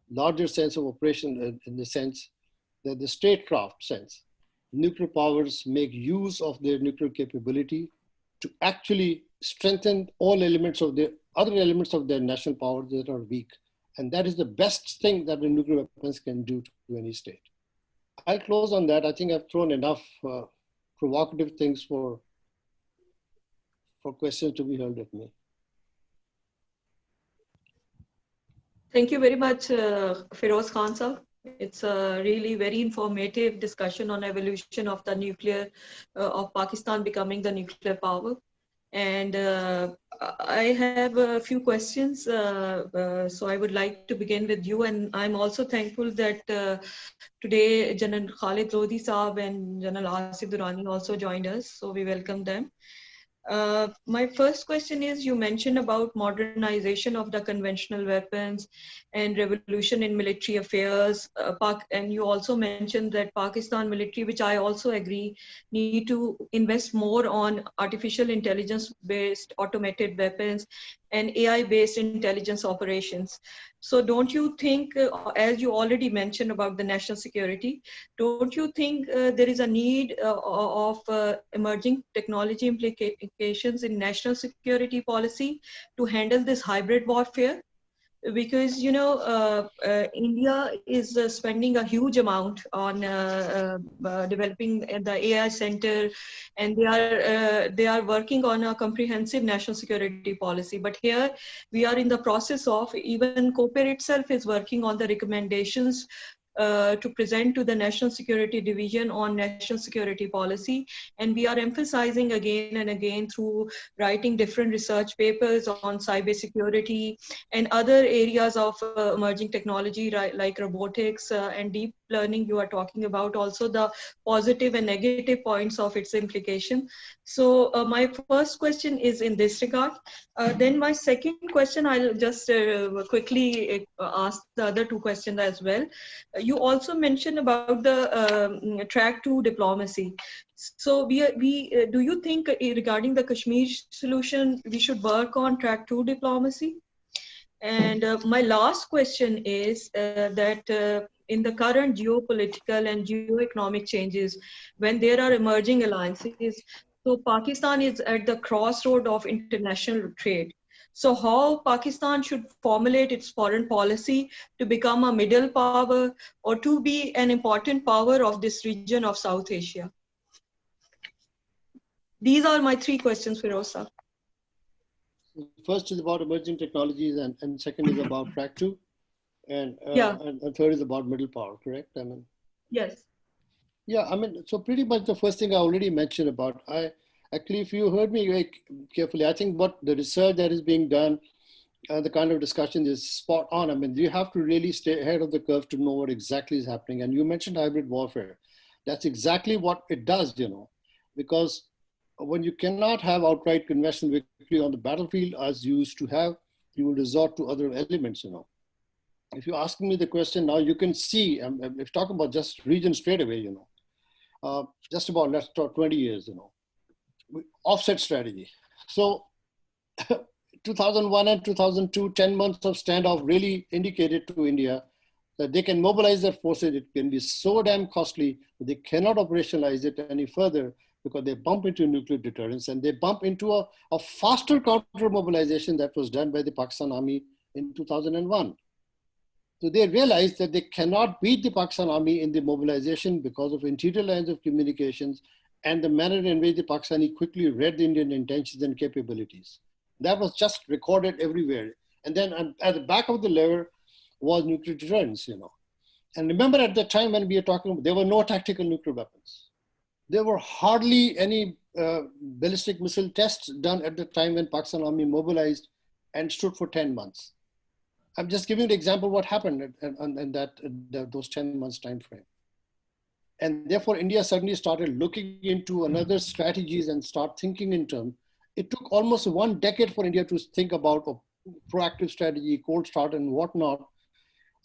larger sense of operation in the sense that the statecraft sense. Nuclear powers make use of their nuclear capability to actually strengthen all elements of their other elements of their national power that are weak. And that is the best thing that the nuclear weapons can do to any state. I'll close on that. I think I've thrown enough provocative things for questions to be hurled at me. Thank you very much, Feroz Khan sir. It's a really very informative discussion on evolution of the nuclear, of Pakistan becoming the nuclear power. And I have a few questions. So I would like to begin with you. And I'm also thankful that today General Khalid Lodi Saab and General Asif Durrani also joined us. So we welcome them. My first question is, you mentioned about modernization of the conventional weapons and revolution in military affairs. And you also mentioned that Pakistan military, which I also agree, need to invest more on artificial intelligence-based automated weapons and AI-based intelligence operations. So don't you think, as you already mentioned about the national security, don't you think there is a need of emerging technology implications in national security policy to handle this hybrid warfare? Because India is spending a huge amount on developing the AI center, and they are working on a comprehensive national security policy. But here we are in the process of, even COPAIR itself is working on the recommendations to present to the National Security Division on national security policy. And we are emphasizing again and again through writing different research papers on cybersecurity and other areas of emerging technology, right, like robotics and deep learning. You are talking about also the positive and negative points of its implication. So my first question is in this regard. Then my second question, I'll just quickly ask the other two questions as well. You also mentioned about the track to diplomacy. So do you think regarding the Kashmir solution, we should work on track to diplomacy? And my last question is that in the current geopolitical and geoeconomic changes, when there are emerging alliances, so Pakistan is at the crossroad of international trade. So how Pakistan should formulate its foreign policy to become a middle power or to be an important power of this region of South Asia? These are my three questions, Firoza. First is about emerging technologies, and second is about track two, and third is about middle power, correct? I mean, yes. Yeah, I mean, so pretty much the first thing I already mentioned about, actually, if you heard me very carefully, I think what the research that is being done, the kind of discussion is spot on. I mean, you have to really stay ahead of the curve to know what exactly is happening. And you mentioned hybrid warfare. That's exactly what it does, because when you cannot have outright conventional victory on the battlefield as you used to have, you will resort to other elements, If you ask me the question now, you can see, if talking about just region straight away, just about, let's talk 20 years, offset strategy. So 2001 and 2002, 10 months of standoff really indicated to India that they can mobilize their forces. It can be so damn costly that they cannot operationalize it any further because they bump into nuclear deterrence and they bump into a faster counter mobilization that was done by the Pakistan Army in 2001. So they realized that they cannot beat the Pakistan Army in the mobilization because of interior lines of communications and the manner in which the Pakistani quickly read the Indian intentions and capabilities. That was just recorded everywhere. And then at the back of the lever was nuclear deterrence, And remember at the time when we were talking, there were no tactical nuclear weapons. There were hardly any ballistic missile tests done at the time when Pakistan Army mobilized and stood for 10 months. I'm just giving an example of what happened in those 10 months time frame. And therefore, India suddenly started looking into another strategies and start thinking in terms. It took almost 1 decade for India to think about a proactive strategy, cold start and whatnot.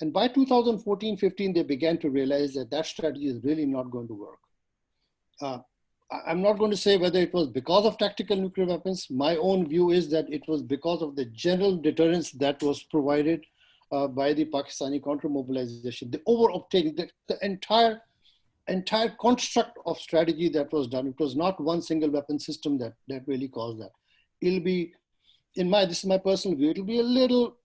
And by 2014-15, they began to realize that that strategy is really not going to work. I'm not going to say whether it was because of tactical nuclear weapons. My own view is that it was because of the general deterrence that was provided by the Pakistani counter-mobilization, the over-obtaining, the entire construct of strategy that was done. It was not one single weapon system that really caused that. It'll be, this is my personal view, it'll be a little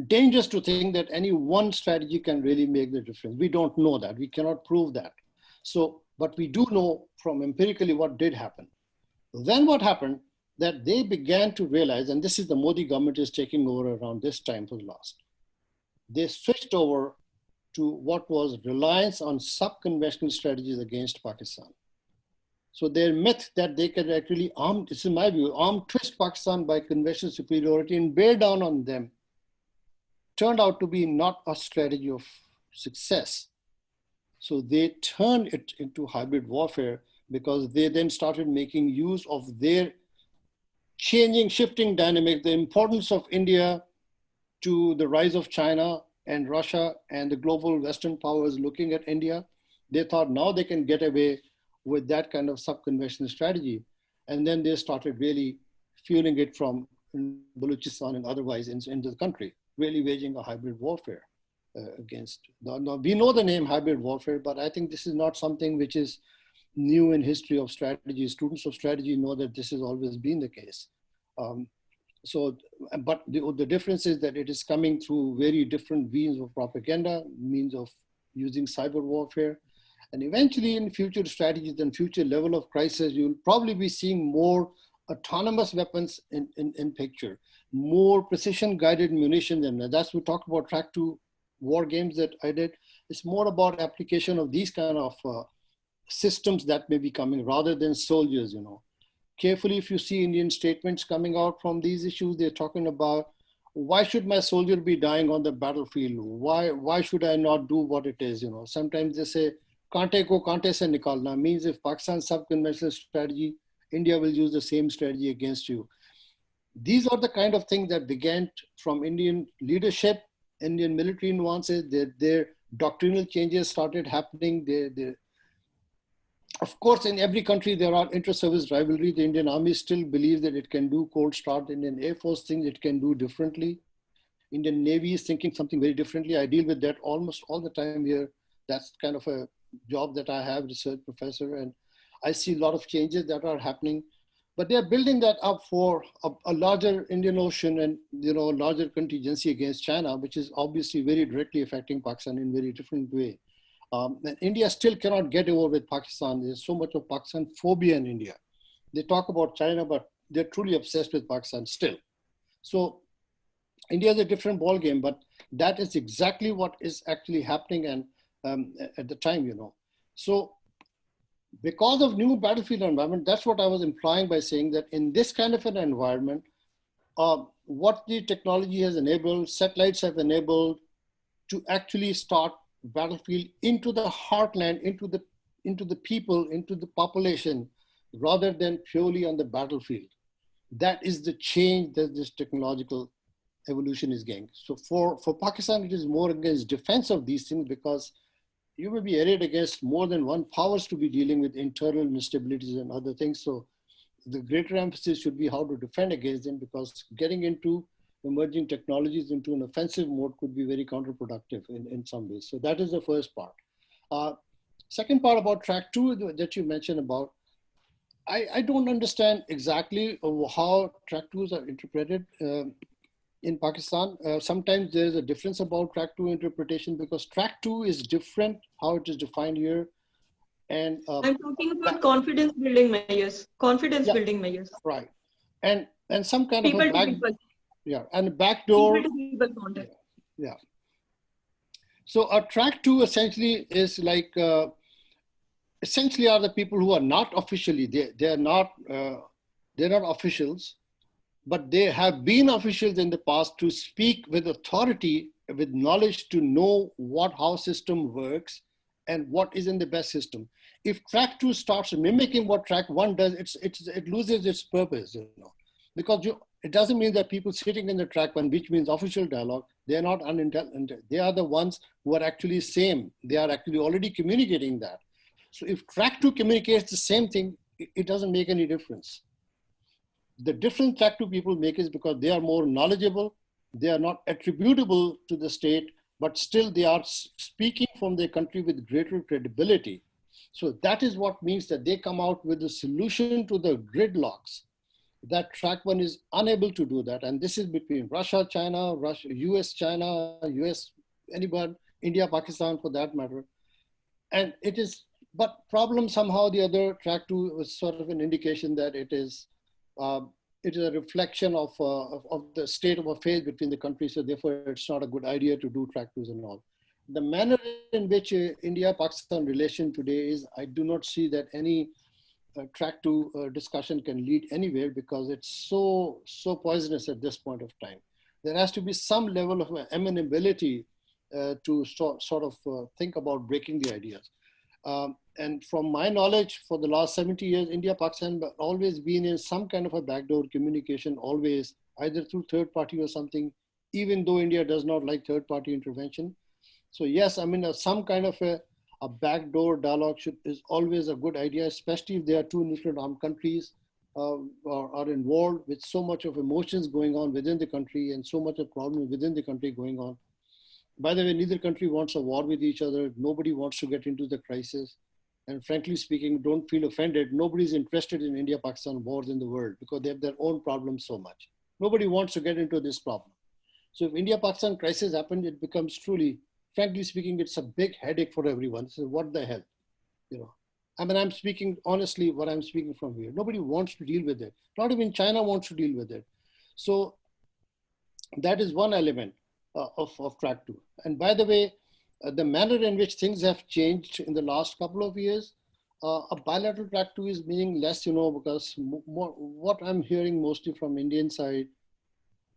dangerous to think that any one strategy can really make the difference. We don't know that. We cannot prove that. So, but we do know from empirically what did happen. Then what happened, that they began to realize, and this is the Modi government is taking over around this time for the last, they switched over to what was reliance on sub-conventional strategies against Pakistan. So their myth that they could actually arm, this is my view, arm twist Pakistan by conventional superiority and bear down on them turned out to be not a strategy of success. So they turned it into hybrid warfare because they then started making use of their shifting dynamic, the importance of India to the rise of China and Russia and the global Western powers looking at India. They thought now they can get away with that kind of sub-conventional strategy. And then they started really fueling it from Balochistan and otherwise into the country, really waging a hybrid warfare against. Now, we know the name hybrid warfare, but I think this is not something which is new in history of strategy. Students of strategy know that this has always been the case. But the difference is that it is coming through very different means of propaganda, means of using cyber warfare. And eventually in future strategies and future level of crisis, you'll probably be seeing more autonomous weapons in picture, more precision guided munitions. And that's we talked about track 2 war games that I did. It's more about application of these kind of systems that may be coming rather than soldiers, you know. Carefully, if you see Indian statements coming out from these issues, they're talking about, why should my soldier be dying on the battlefield? Why should I not do what it is? You know, sometimes they say, "Kante ko kante se nikalna," means if Pakistan's sub-conventional strategy, India will use the same strategy against you. These are the kind of things that began from Indian leadership, Indian military nuances. Their doctrinal changes started happening. Of course, in every country, there are inter-service rivalry. The Indian Army still believes that it can do cold start. The Indian Air Force thinks it can do differently. Indian Navy is thinking something very differently. I deal with that almost all the time here. That's kind of a job that I have, research professor, and I see a lot of changes that are happening. But they're building that up for a larger Indian Ocean and, you know, larger contingency against China, which is obviously very directly affecting Pakistan in a very different way. And India still cannot get over with Pakistan. There's so much of Pakistan phobia in India. They talk about China, but they're truly obsessed with Pakistan still. So India is a different ballgame, but that is exactly what is actually happening and at the time, you know. So because of new battlefield environment, that's what I was implying by saying that in this kind of an environment, what the technology has enabled, satellites have enabled to actually start battlefield into the heartland, into the people, into the population, rather than purely on the battlefield. That is the change that this technological evolution is getting. So for Pakistan, it is more against defense of these things because you may be arrayed against more than one powers to be dealing with internal instabilities and other things. So the greater emphasis should be how to defend against them, because getting into emerging technologies into an offensive mode could be very counterproductive in some ways. So that is the first part. Second part about track 2 that you mentioned about, I don't understand exactly how track 2s are interpreted in Pakistan. Sometimes there's a difference about track 2 interpretation because track 2 is different how it is defined here. And I'm talking about confidence building measures. Confidence building measures. Right. And some kind People of a back, and a backdoor. People to people contact. Yeah. So a track 2 essentially is like, essentially are the people who are not officially, they're not officials, but they have been officials in the past to speak with authority, with knowledge to know how system works and what is in the best system. If track 2 starts mimicking what track 1 does, it loses its purpose, you know, because it doesn't mean that people sitting in the track 1, which means official dialogue, they're not unintelligent. They are the ones who are actually same. They are actually already communicating that. So if track 2 communicates the same thing, it doesn't make any difference. The difference track 2 people make is because they are more knowledgeable, they are not attributable to the state, but still they are speaking from their country with greater credibility. So that is what means that they come out with a solution to the gridlocks that track 1 is unable to do that. And this is between Russia, China, US, China, US, anyone, India, Pakistan for that matter. And it is, but problem somehow the other track 2 was sort of an indication that it is a reflection of the state of affairs between the countries. So therefore it's not a good idea to do track 2s and all. The manner in which India-Pakistan relation today is, I do not see that any track 2 discussion can lead anywhere because it's so poisonous at this point of time. There has to be some level of amenability to sort of think about breaking the ideas. And from my knowledge, for the last 70 years, India, Pakistan have always been in some kind of a backdoor communication, always, either through third party or something, even though India does not like third party intervention. So yes, I mean, some kind of a backdoor dialogue is always a good idea, especially if there are two nuclear armed countries are involved with so much of emotions going on within the country and so much of problem within the country going on. By the way, neither country wants a war with each other. Nobody wants to get into the crisis. And frankly speaking, don't feel offended. Nobody's interested in India-Pakistan wars in the world because they have their own problems so much. Nobody wants to get into this problem. So if India-Pakistan crisis happens, it becomes truly, frankly speaking, it's a big headache for everyone. So what the hell, you know? I mean, I'm speaking honestly what I'm speaking from here. Nobody wants to deal with it. Not even China wants to deal with it. So that is one element of track 2. And by the way, the manner in which things have changed in the last couple of years, a bilateral track 2 is meaningless, you know, because what I'm hearing mostly from Indian side,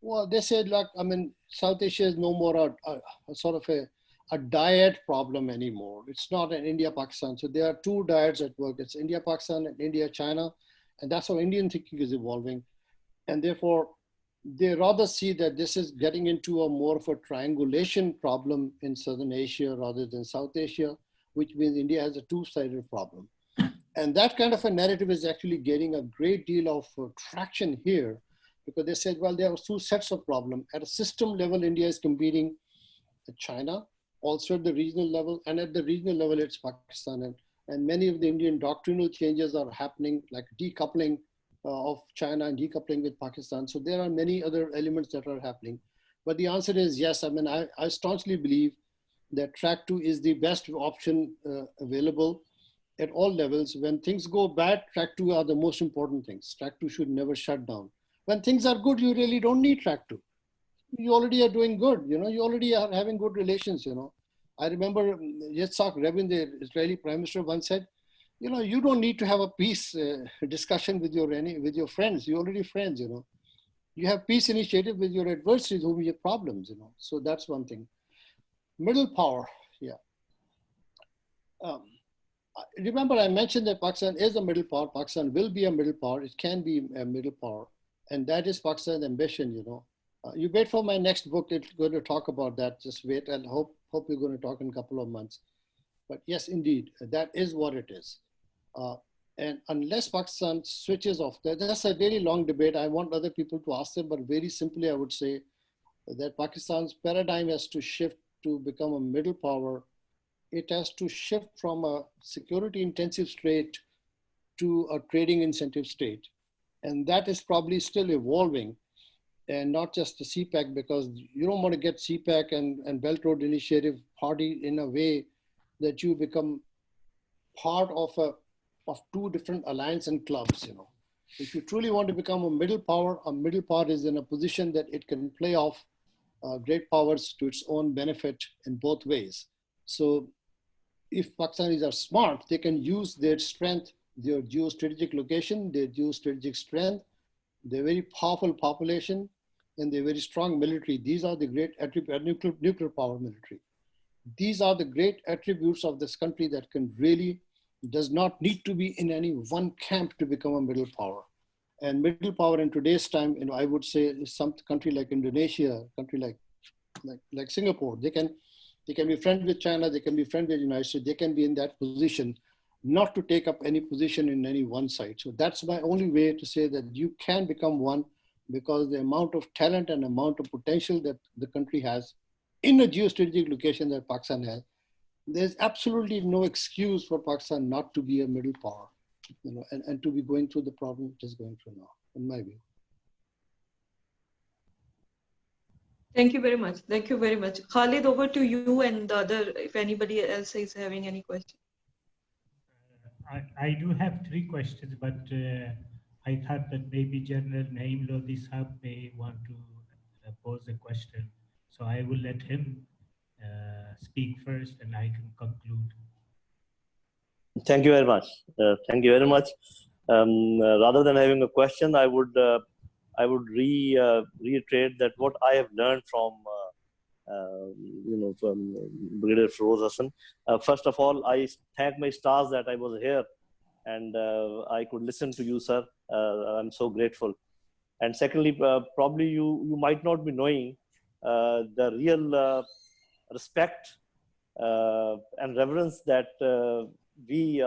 well, they said like, I mean, South Asia is no more a sort of a dyad problem anymore. It's not an India-Pakistan. So there are two dyads at work. It's India-Pakistan and India-China. And that's how Indian thinking is evolving. And therefore, they rather see that this is getting into a more of a triangulation problem in Southern Asia rather than South Asia, which means India has a two-sided problem. And that kind of a narrative is actually getting a great deal of traction here because they said, well, there are two sets of problems. At a system level, India is competing with China, also at the regional level, and at the regional level, it's Pakistan. And many of the Indian doctrinal changes are happening, like decoupling of China and decoupling with Pakistan. So there are many other elements that are happening. But the answer is yes. I mean, I staunchly believe that track 2 is the best option available at all levels. When things go bad, track 2 are the most important things. Track 2 should never shut down. When things are good, you really don't need track 2. You already are doing good, you know, you already are having good relations, you know. I remember Yitzhak Rabin, the Israeli Prime Minister, once said, you know, you don't need to have a peace discussion with your friends. You're already friends, you know. You have peace initiative with your adversaries whom you have problems, you know. So that's one thing. Middle power, yeah. Remember, I mentioned that Pakistan is a middle power. Pakistan will be a middle power. It can be a middle power. And that is Pakistan's ambition, you know. You wait for my next book. It's going to talk about that. Just wait and hope you're going to talk in a couple of months. But yes, indeed, that is what it is. And unless Pakistan switches off, that's a very long debate. I want other people to ask them, but very simply, I would say that Pakistan's paradigm has to shift to become a middle power. It has to shift from a security intensive state to a trading incentive state. And that is probably still evolving, and not just the CPEC, because you don't want to get CPEC and Belt Road Initiative party in a way that you become part of two different alliance and clubs, you know. If you truly want to become a middle power is in a position that it can play off great powers to its own benefit in both ways. So if Pakistanis are smart, they can use their strength, their geostrategic location, their geostrategic strength, their very powerful population, and their very strong military. These are the great attributes, nuclear power military. These are the great attributes of this country that can really, does not need to be in any one camp to become a middle power. And middle power in today's time, you know, I would say is some country like Indonesia, country like Singapore. They can be friends with China, they can be friends with the United States, they can be in that position. not to take up any position in any one side. So that's my only way to say that you can become one, because the amount of talent and amount of potential that the country has in a geostrategic location that Pakistan has, there's absolutely no excuse for Pakistan not to be a middle power, and to be going through the problem it is going through now, in my view. Thank you very much. Thank you very much. Khalid, over to you and the other, if anybody else is having any question. I do have three questions, but I thought that maybe General Naeem Lodi Saab may want to pose a question. So I will let him speak first and I can conclude. Thank you very much. Thank you very much. Rather than having a question, I would reiterate that what I have learned from from Brigadier Feroz Hassan. First of all, I thank my stars that I was here and I could listen to you, sir. I'm so grateful. And secondly, probably you might not be knowing the real respect and reverence that we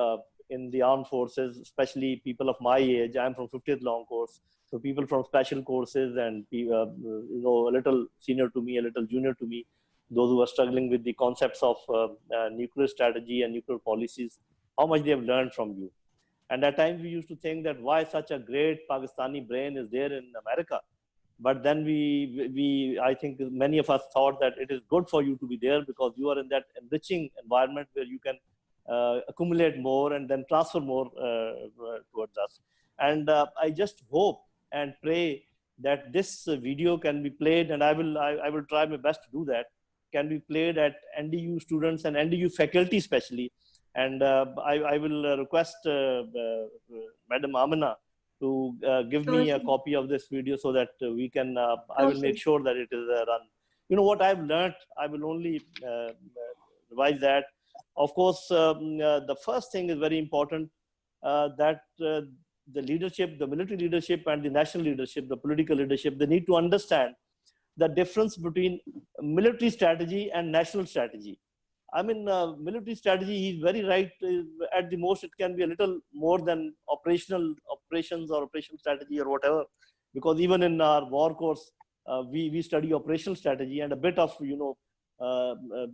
in the armed forces, especially people of my age, I'm from 50th Long Course, so people from special courses and a little senior to me, a little junior to me, those who are struggling with the concepts of nuclear strategy and nuclear policies, how much they have learned from you. And at times we used to think that why such a great Pakistani brain is there in America. But then I think many of us thought that it is good for you to be there because you are in that enriching environment where you can accumulate more and then transfer more towards us. And I just hope and pray that this video can be played, and I will try my best to do that, can be played at NDU students and NDU faculty especially. And I will request Madam Amina to give me a copy of this video so that we can, I will make sure that it is run. You know what I've learned, I will only revise that. Of course, the first thing is very important, that the leadership, the military leadership and the national leadership, the political leadership, they need to understand the difference between military strategy and national strategy. I mean, military strategy, he's very right. At the most, it can be a little more than operations or operational strategy or whatever. Because even in our war course, we study operational strategy and a bit of,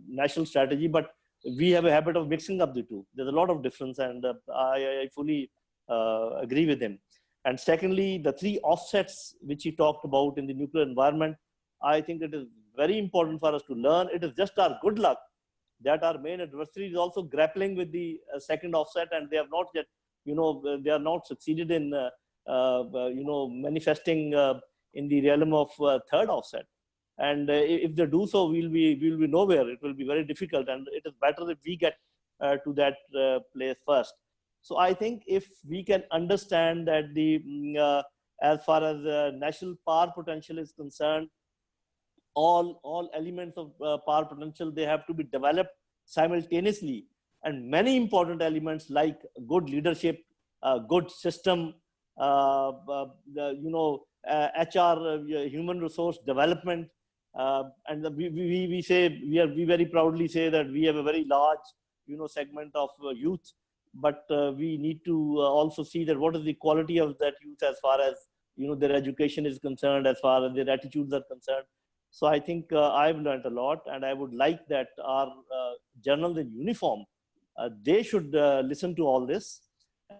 national strategy. But we have a habit of mixing up the two. There's a lot of difference, and I fully agree with him. And secondly, the three offsets which he talked about in the nuclear environment, I think it is very important for us to learn. It is just our good luck that our main adversary is also grappling with the second offset, and they have not yet, they are not succeeded in, manifesting in the realm of third offset. And if they do so, we'll be nowhere. It will be very difficult, and it is better if we get to that place first. So I think if we can understand that the as far as national power potential is concerned, all elements of power potential, they have to be developed simultaneously, and many important elements like good leadership, good system, HR, human resource development, and we very proudly say that we have a very large segment of youth, but we need to also see that what is the quality of that youth as far as their education is concerned, as far as their attitudes are concerned. So I think I've learned a lot, and I would like that our generals in uniform, they should listen to all this,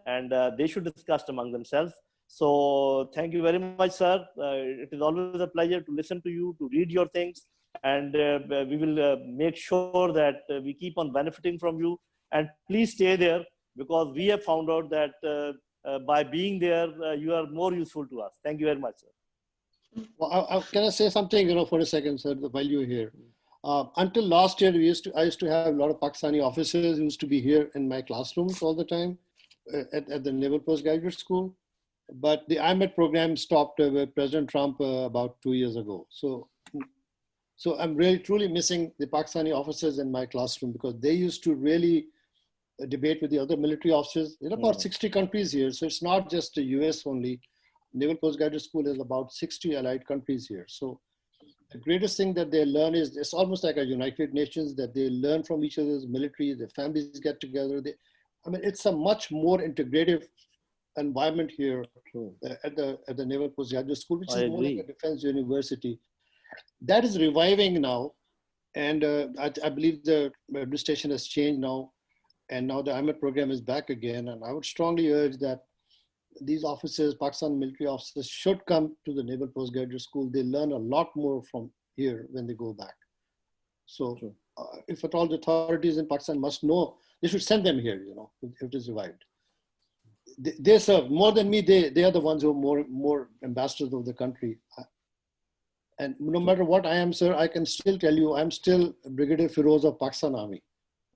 and they should discuss among themselves. So thank you very much, sir. It is always a pleasure to listen to you, to read your things, and we will make sure that we keep on benefiting from you. And please stay there, because we have found out that by being there, you are more useful to us. Thank you very much, sir. Well, can I say something, for a second, sir, while you're here? Until last year, I used to have a lot of Pakistani officers who used to be here in my classrooms all the time at the Naval Postgraduate School. But the IMED program stopped with President Trump about 2 years ago. So I'm really truly missing the Pakistani officers in my classroom, because they used to really debate with the other military officers. There are about 60 countries here, so it's not just the US only. Naval Postgraduate School is about 60 allied countries here. So the greatest thing that they learn is, it's almost like a United Nations, that they learn from each other's military, their families get together. I mean, it's a much more integrative environment here True. at the Naval Postgraduate School, which I is more like a agree. defense university. That is reviving now, and I believe the administration has changed now, and now the IMET program is back again. And I would strongly urge that these officers, Pakistan military officers, should come to the Naval Postgraduate School. They learn a lot more from here when they go back. So True. if at all the authorities in Pakistan must know, they should send them here, you know, if it is revived. They serve more than me. They are the ones who are more ambassadors of the country. And no matter what I am, sir, I can still tell you, I'm still Brigadier Firoz of Pakistan Army.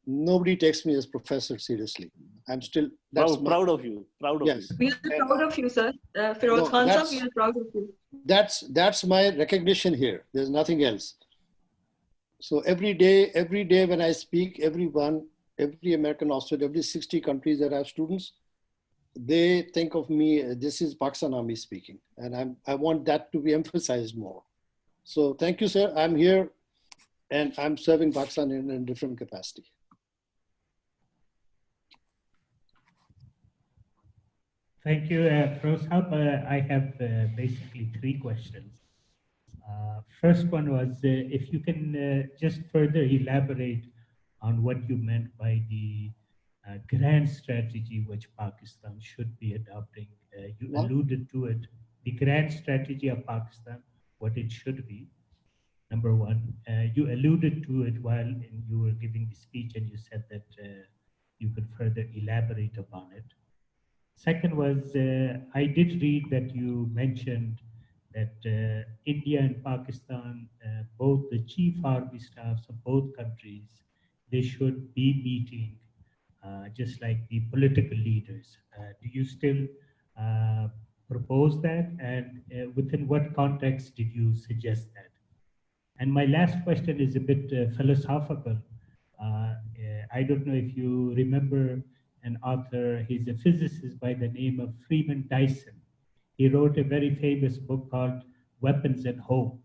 Nobody takes me as professor seriously. I'm still, that's Proud of you. Proud of yes. you. We are proud of you, sir. Feroz No, Khan sir, we are proud of you. that's my recognition here. There's nothing else. So every day when I speak, every American officer, every 60 countries that have students, they think of me, this is Pakistan Army speaking. And I want that to be emphasized more. So thank you, sir. I'm here and I'm serving Pakistan in a different capacity. Thank you, Firoz. I have basically three questions. First one was if you can just further elaborate on what you meant by the grand strategy which Pakistan should be adopting. You What? alluded to it, the grand strategy of Pakistan, what it should be. Number one, you alluded to it while you were giving the speech, and you said that you could further elaborate upon it. Second was, I did read that you mentioned that India and Pakistan, both the chief army staffs of both countries, they should be meeting just like the political leaders. Do you still uh, propose that? And within what context did you suggest that? And my last question is a bit philosophical. I don't know if you remember an author, he's a physicist by the name of Freeman Dyson. He wrote a very famous book called Weapons and Hope.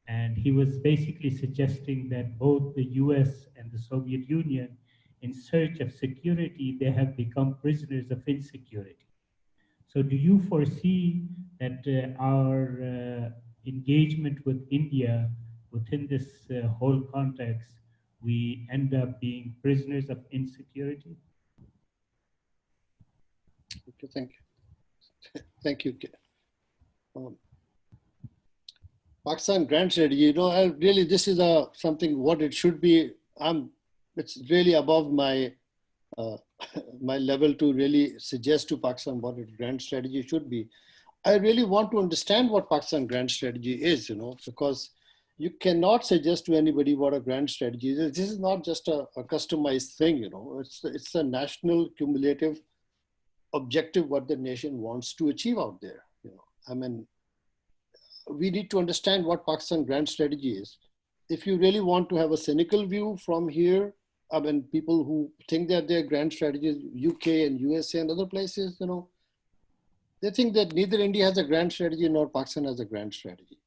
And he was basically suggesting that both the US and the Soviet Union, in search of security, they have become prisoners of insecurity. So do you foresee that our engagement with India within this whole context, we end up being prisoners of insecurity? Okay, thank you. Thank you. Pakistan grand strategy, you know, really this is something what it should be. It's really above my my level to really suggest to Pakistan what its grand strategy should be. I really want to understand what Pakistan grand strategy is, you know, because you cannot suggest to anybody what a grand strategy is. This is not just a customized thing, you know. It's a national cumulative objective what the nation wants to achieve out there. You know, I mean, we need to understand what Pakistan grand strategy is. If you really want to have a cynical view from here, I mean, people who think that their grand strategies, UK and USA and other places, you know, they think that neither India has a grand strategy nor Pakistan has a grand strategy.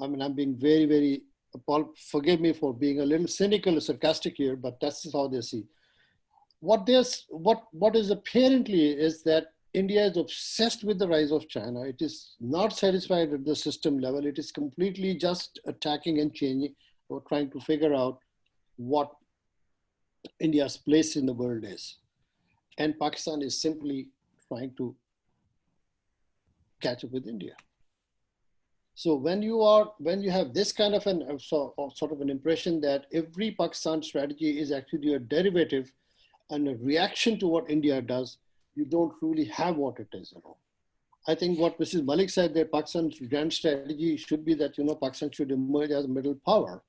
I mean, I'm being very, very, Paul, forgive me for being a little cynical or sarcastic here, but that's how they see. What is apparently is that India is obsessed with the rise of China. It is not satisfied at the system level. It is completely just attacking and changing or trying to figure out what India's place in the world is. And Pakistan is simply trying to catch up with India. So when you have this kind of sort of an impression that every Pakistan strategy is actually a derivative and a reaction to what India does, you don't really have what it is, you know. I think what Mrs. Malik said, that Pakistan's grand strategy should be that, you know, Pakistan should emerge as a middle power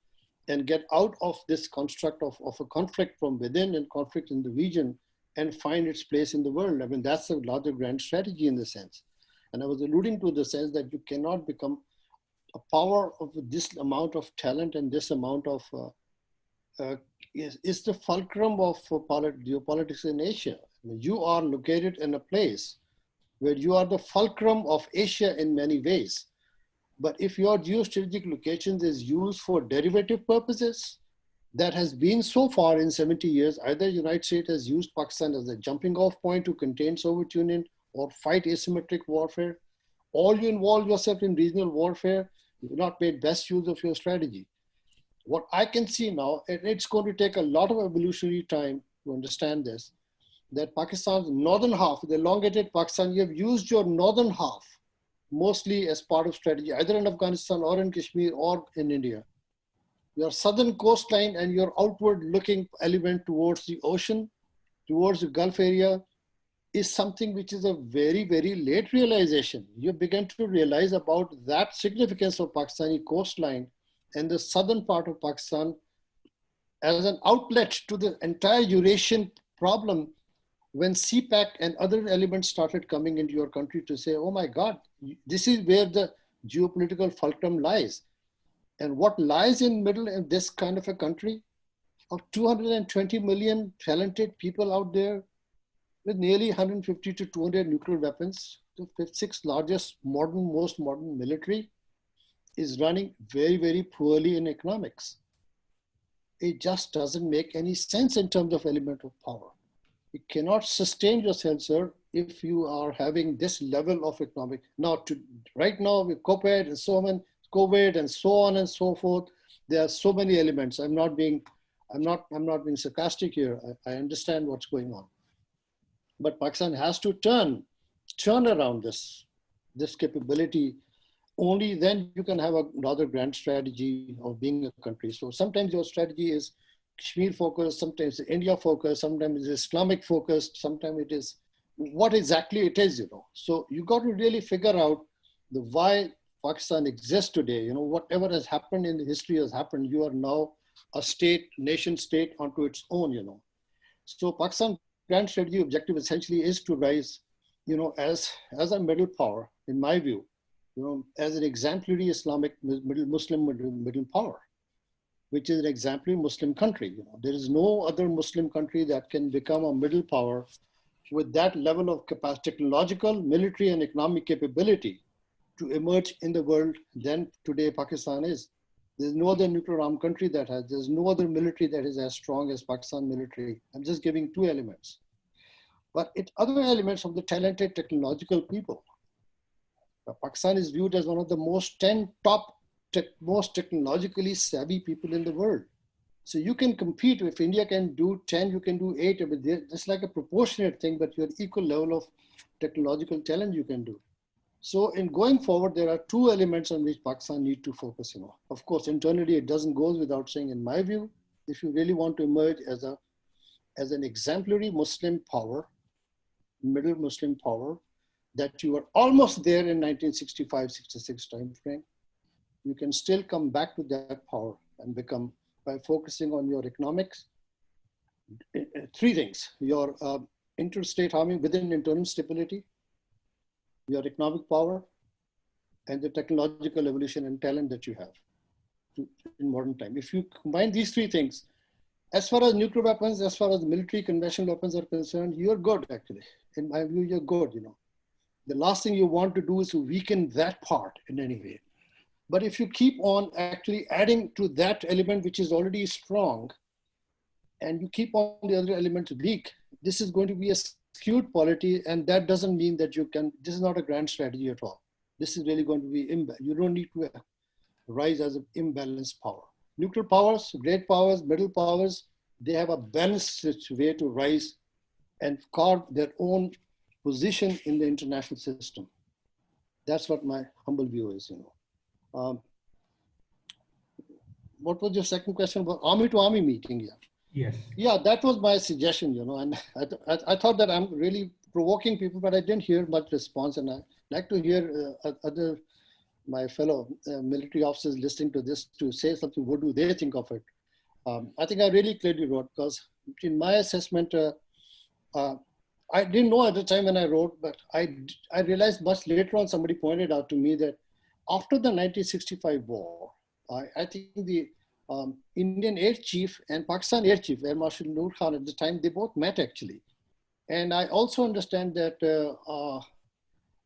and get out of this construct of a conflict from within and conflict in the region and find its place in the world. I mean, that's a larger grand strategy in the sense. And I was alluding to the sense that you cannot become a power of this amount of talent and this amount of is the fulcrum of geopolitics in Asia. I mean, you are located in a place where you are the fulcrum of Asia in many ways. But if your geostrategic location is used for derivative purposes, that has been so far in 70 years. Either the United States has used Pakistan as a jumping off point to contain Soviet Union or fight asymmetric warfare, or you involve yourself in regional warfare. You've not made best use of your strategy. What I can see now, and it's going to take a lot of evolutionary time to understand this, that Pakistan's northern half, the elongated Pakistan, you have used your northern half mostly as part of strategy, either in Afghanistan or in Kashmir or in India. Your southern coastline and your outward looking element towards the ocean, towards the Gulf area, is something which is a very, very late realization. You begin to realize about that significance of Pakistani coastline and the southern part of Pakistan as an outlet to the entire Eurasian problem when CPAC and other elements started coming into your country to say, oh my God, this is where the geopolitical fulcrum lies. And what lies in middle of this kind of a country of 220 million talented people out there with nearly 150 to 200 nuclear weapons, the sixth largest most modern military, is running very, very poorly in economics. It just doesn't make any sense in terms of element of power. You cannot sustain yourself, sir, if you are having this level of economic. Now, right now with COPAIR and so on, COVID and so on and so forth, there are so many elements. I'm not being sarcastic here. I understand what's going on. But Pakistan has to turn around this capability. Only then you can have a rather grand strategy of being a country. So sometimes your strategy is Kashmir focused, sometimes India focused, sometimes it's Islamic focused, sometimes it is what exactly it is, you know. So you got to really figure out the why Pakistan exists today. You know, whatever has happened in the history has happened. You are now a state, nation state onto its own, you know. So Pakistan grand strategy objective essentially is to rise, you know, as a middle power, in my view, you know, as an exemplary Islamic Muslim middle power, which is an exemplary Muslim country. You know, there is no other Muslim country that can become a middle power with that level of capacity, technological, military, and economic capability to emerge in the world than today Pakistan is. There's no other nuclear armed country that has, there's no other military that is as strong as Pakistan military. I'm just giving two elements. But it other elements of the talented technological people. Pakistan is viewed as one of the most 10 top, most technologically savvy people in the world. So you can compete. If India can do 10, you can do 8. It's like a proportionate thing, but you're equal level of technological talent you can do. So in going forward, there are two elements on which Pakistan need to focus. You know, of course, internally it doesn't go without saying. In my view, if you really want to emerge as an exemplary Muslim power, middle Muslim power, that you were almost there in 1965-66 timeframe, you can still come back to that power and become, by focusing on your economics, three things: your interstate harmony within internal stability, your economic power, and the technological evolution and talent that you have in modern time. If you combine these three things, as far as nuclear weapons, as far as military conventional weapons are concerned, you're good actually. In my view, you're good, you know. The last thing you want to do is to weaken that part in any way. But if you keep on actually adding to that element which is already strong, and you keep on the other elements weak, this is going to be a skewed polity, and that doesn't mean that you can, this is not a grand strategy at all. This is really going to be, you don't need to rise as an imbalanced power. Nuclear powers, great powers, middle powers, they have a balanced way to rise and carve their own position in the international system. That's what my humble view is, you know. What was your second question about army to army meeting? Yeah. Yes. Yeah, that was my suggestion, you know, and I thought that I'm really provoking people, but I didn't hear much response, and I'd like to hear my fellow military officers listening to this to say something. What do they think of it? I think I really clearly wrote, because in my assessment, I didn't know at the time when I wrote, but I realized much later on, somebody pointed out to me that after the 1965 war, I think the Indian Air Chief and Pakistan Air Chief, Air Marshal Noor Khan at the time, they both met actually. And I also understand that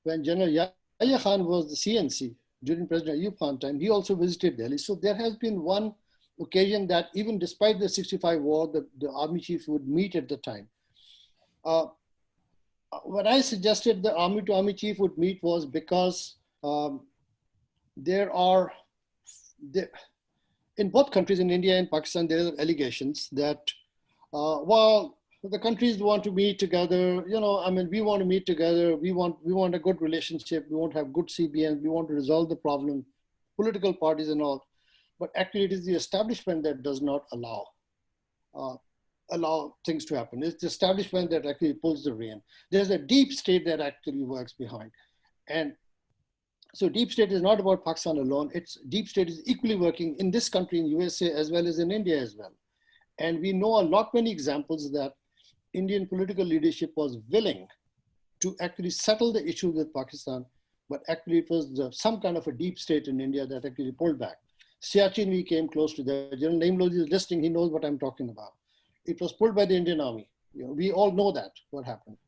when General Yahya Khan was the CNC during President Ayub Khan time, he also visited Delhi. So there has been one occasion that even despite the 65 war, the army chiefs would meet at the time. What I suggested the army to army chief would meet was because there are, in both countries, in India and Pakistan, there are allegations that, well, the countries want to meet together. You know, I mean, we want to meet together. We want a good relationship. We want to have good CBN. We want to resolve the problem, political parties and all. But actually, it is the establishment that does not allow things to happen. It's the establishment that actually pulls the rein. There's a deep state that actually works behind. And so deep state is not about Pakistan alone. It's deep state is equally working in this country, in USA, as well as in India as well. And we know many examples that Indian political leadership was willing to actually settle the issue with Pakistan, but actually it was some kind of a deep state in India that actually pulled back. Siachen, we came close to that. General Naimlodi is listening, he knows what I'm talking about. It was pulled by the Indian Army. You know, we all know that, what happened.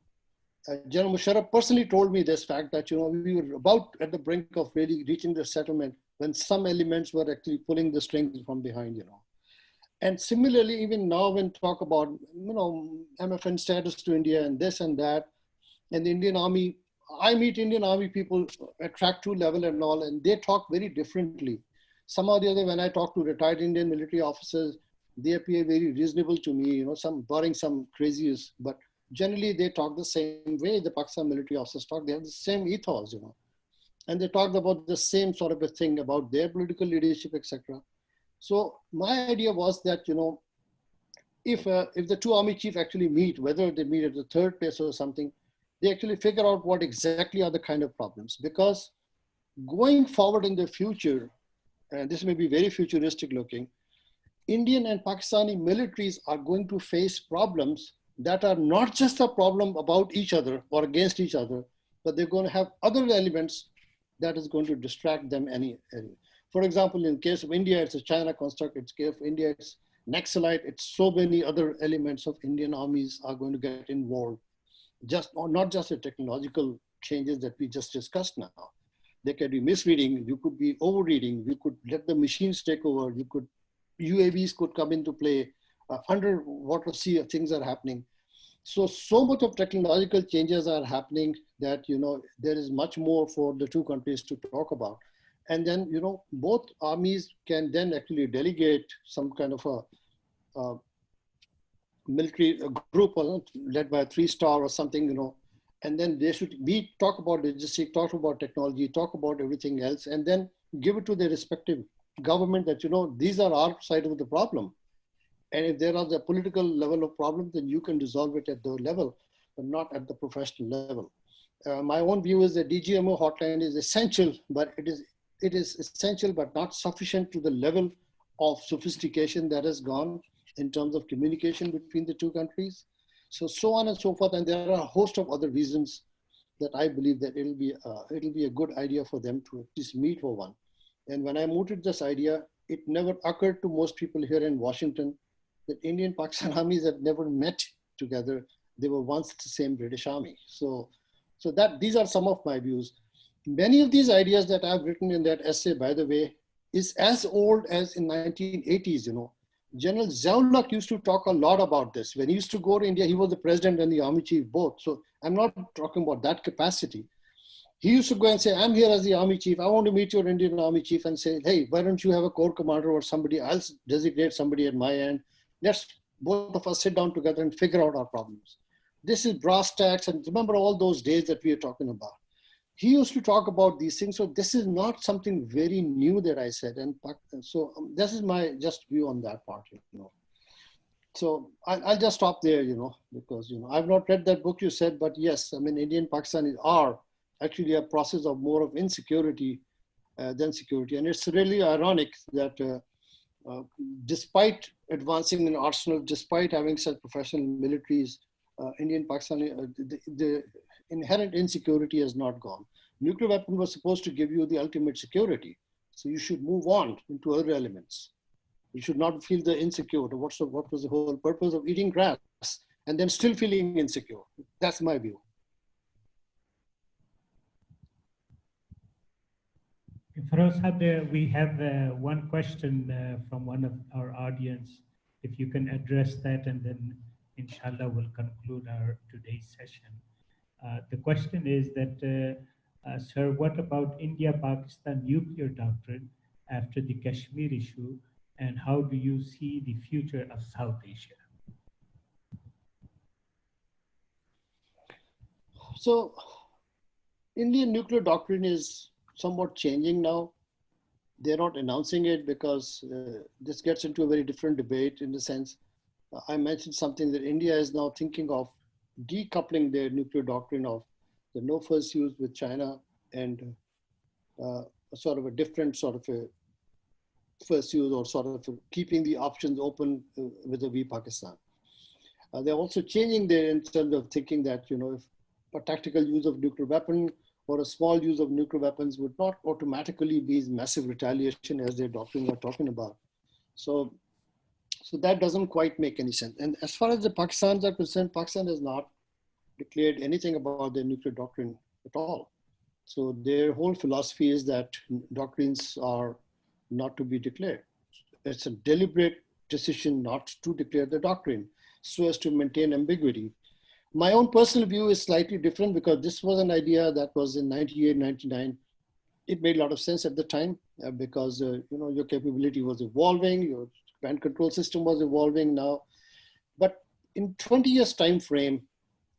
General Musharraf personally told me this fact that, you know, we were about at the brink of really reaching the settlement when some elements were actually pulling the strings from behind, you know. And similarly, even now when talk about, you know, MFN status to India and this and that, and the Indian Army, I meet Indian Army people at track 2 level and all, and they talk very differently. Some or the other, when I talk to retired Indian military officers, they appear very reasonable to me, you know, some barring some crazies, but generally they talk the same way the Pakistan military officers talk. They have the same ethos, you know, and they talk about the same sort of a thing about their political leadership, etc. So my idea was that, you know, if the 2 army chiefs actually meet, whether they meet at the 3rd place or something, they actually figure out what exactly are the kind of problems. Because going forward in the future, and this may be very futuristic looking, Indian and Pakistani militaries are going to face problems that are not just a problem about each other or against each other, but they're going to have other elements that is going to distract them any. For example, in case of India, it's a China construct. In case of India, it's Naxalite. It's so many other elements of Indian armies are going to get involved. Not just the technological changes that we just discussed now. There can be misreading. You could be overreading. You could let the machines take over. UAVs could come into play. Underwater sea things are happening. So much of technological changes are happening that, you know, there is much more for the 2 countries to talk about. And then, you know, both armies can then actually delegate some kind of a military group led by a 3-star or something, you know, and then we talk about logistics, talk about technology, talk about everything else, and then give it to their respective government that, you know, these are our side of the problem. And if there is a political level of problem, then you can resolve it at the level, but not at the professional level. My own view is that DGMO hotline is essential, but it is essential, but not sufficient to the level of sophistication that has gone in terms of communication between the 2 countries. So on and so forth. And there are a host of other reasons that I believe that it'll be a good idea for them to at least meet for one. And when I mooted this idea, it never occurred to most people here in Washington that Indian Pakistan armies had never met together. They were once the same British Army. So these are some of my views. Many of these ideas that I've written in that essay, by the way, is as old as in 1980s, you know. General Ziaul used to talk a lot about this. When he used to go to India, he was the president and the army chief both. So I'm not talking about that capacity. He used to go and say, I'm here as the army chief. I want to meet your Indian army chief and say, hey, why don't you have a corps commander or somebody else designate somebody at my end? Let's both of us sit down together and figure out our problems. This is brass tacks. And remember all those days that we are talking about. He used to talk about these things. So this is not something very new that I said. And so this is my just view on that part, you know. So I'll just stop there, you know, because, you know, I've not read that book you said, but yes, I mean, Indian Pakistani are actually a process of more of insecurity than security. And it's really ironic that despite advancing in arsenal, despite having such professional militaries, Indian Pakistani, the inherent insecurity has not gone. Nuclear weapon was supposed to give you the ultimate security. So you should move on into other elements. You should not feel the insecure. What was the whole purpose of eating grass and then still feeling insecure? That's my view. Feroz, we have one question from one of our audience. If you can address that, and then inshallah we'll conclude our today's session. The question is that, sir, what about India-Pakistan nuclear doctrine after the Kashmir issue, and how do you see the future of South Asia? So, Indian nuclear doctrine is somewhat changing now. They're not announcing it because this gets into a very different debate in the sense I mentioned something that India is now thinking of decoupling their nuclear doctrine of the no first use with China and sort of a different sort of a first use, or sort of keeping the options open with the Pakistan. They're also changing their in terms of thinking that, you know, if a tactical use of nuclear weapon or a small use of nuclear weapons would not automatically be massive retaliation as their doctrine are talking about. So that doesn't quite make any sense. And as far as the Pakistans are concerned, Pakistan has not declared anything about their nuclear doctrine at all. So their whole philosophy is that doctrines are not to be declared. It's a deliberate decision not to declare the doctrine so as to maintain ambiguity. My own personal view is slightly different because this was an idea that was in 98, 99. It made a lot of sense at the time because you know, your capability was evolving, your command control system was evolving now. But in 20 years time frame,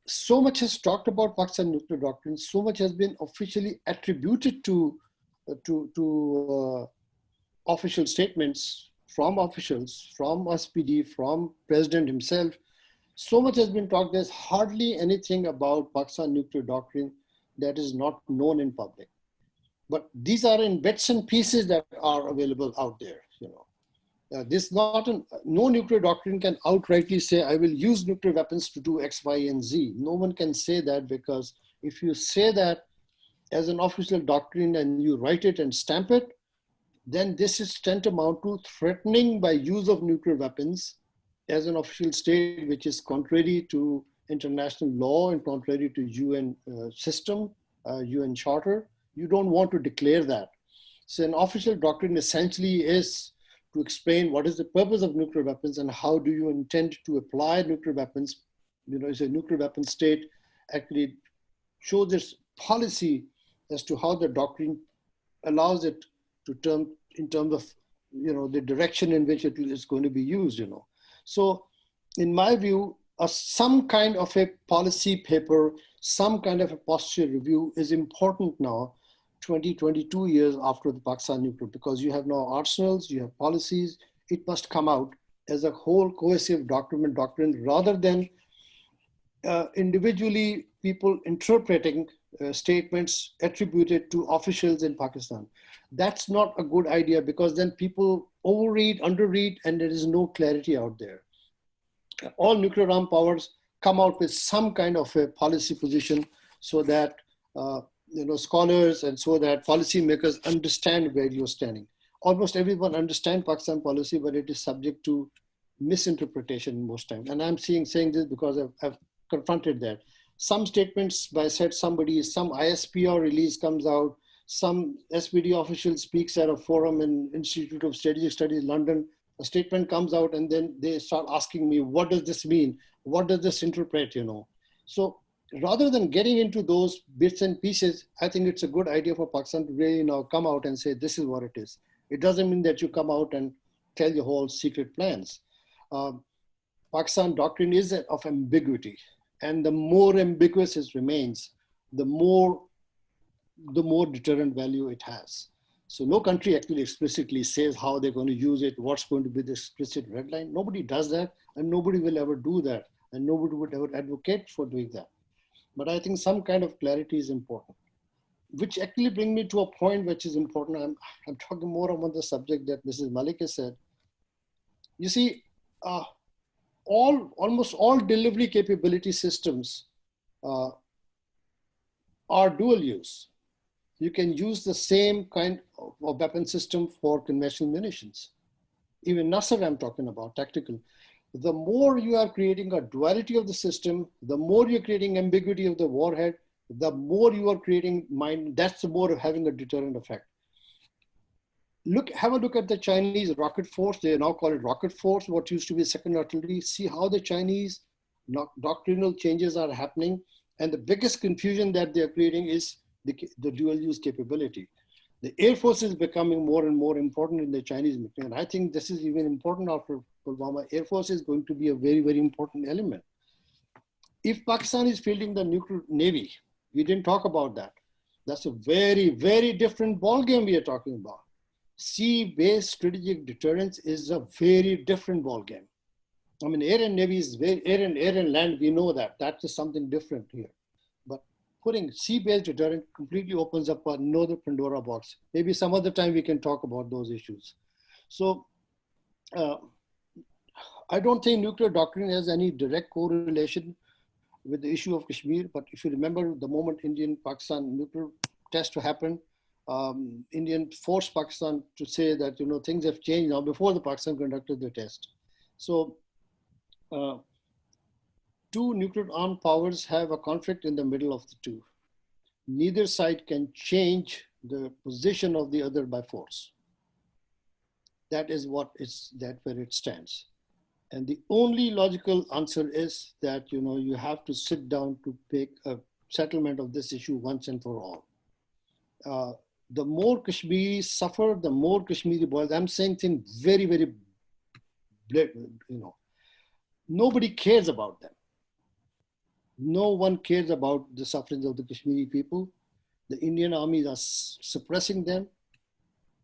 so much has talked about Pakistan nuclear doctrine, so much has been officially attributed to official statements from officials, from SPD, from President himself. So much has been talked, there's hardly anything about Pakistan nuclear doctrine that is not known in public. But these are in bits and pieces that are available out there, you know. No nuclear doctrine can outrightly say, I will use nuclear weapons to do X, Y, and Z. No one can say that, because if you say that as an official doctrine and you write it and stamp it, then this is tantamount to threatening by use of nuclear weapons as an official state, which is contrary to international law and contrary to UN system, UN charter. You don't want to declare that. So an official doctrine essentially is to explain what is the purpose of nuclear weapons and how do you intend to apply nuclear weapons. You know, is a nuclear weapon state actually show this policy as to how the doctrine allows it to in terms of, you know, the direction in which it is going to be used, you know. So in my view, some kind of a policy paper, some kind of a posture review is important now, 22 years after the Pakistan nuclear, because you have now arsenals, you have policies. It must come out as a whole cohesive doctrine rather than individually people interpreting statements attributed to officials in Pakistan. That's not a good idea, because then people overread, underread, and there is no clarity out there. All nuclear armed powers come out with some kind of a policy position so that you know, scholars and so that policymakers understand where you're standing. Almost everyone understands Pakistan policy, but it is subject to misinterpretation most times. And I'm saying this because I've confronted that. Some statements by somebody, some ISPR release comes out, some SPD official speaks at a forum in Institute of Strategic Studies, London, a statement comes out and then they start asking me, what does this mean? What does this interpret, you know? So rather than getting into those bits and pieces, I think it's a good idea for Pakistan to really now come out and say, this is what it is. It doesn't mean that you come out and tell your whole secret plans. Pakistan doctrine is of ambiguity. And the more ambiguous it remains, the more deterrent value it has. So no country actually explicitly says how they're going to use it, what's going to be the explicit red line. Nobody does that, and nobody will ever do that, and nobody would ever advocate for doing that. But I think some kind of clarity is important, which actually brings me to a point which is important. I'm talking more about the subject that Mrs. Malik has said. You see, almost all delivery capability systems are dual use. You can use the same kind of weapon system for conventional munitions. Even Nasser I'm talking about, tactical. The more you are creating a duality of the system, the more you're creating ambiguity of the warhead, the more you are creating that's the more having a deterrent effect. have a look at the Chinese rocket force. They now call it rocket force, what used to be second artillery. See how the Chinese doctrinal changes are happening. And the biggest confusion that they're creating is the dual use capability. The Air Force is becoming more and more important in the Chinese military. And I think this is even important after Pulwama. Air Force is going to be a very, very important element. If Pakistan is fielding the nuclear navy, we didn't talk about that. That's a very, very different ballgame we are talking about. Sea-based strategic deterrence is a very different ballgame. I mean, air and navy is air and land, we know that. That is something different here. But putting sea-based deterrent completely opens up another Pandora box. Maybe some other time we can talk about those issues. So I don't think nuclear doctrine has any direct correlation with the issue of Kashmir. But if you remember the moment Indian-Pakistan nuclear test happened, Indian forced Pakistan to say that, things have changed now before the Pakistan conducted the test. So two nuclear armed powers have a conflict in the middle of the two. Neither side can change the position of the other by force. That is where it stands. And the only logical answer is that, you have to sit down to make a settlement of this issue once and for all. The more Kashmiris suffer, the more Kashmiri boys, I'm saying things very, very, nobody cares about them. No one cares about the sufferings of the Kashmiri people. The Indian armies are suppressing them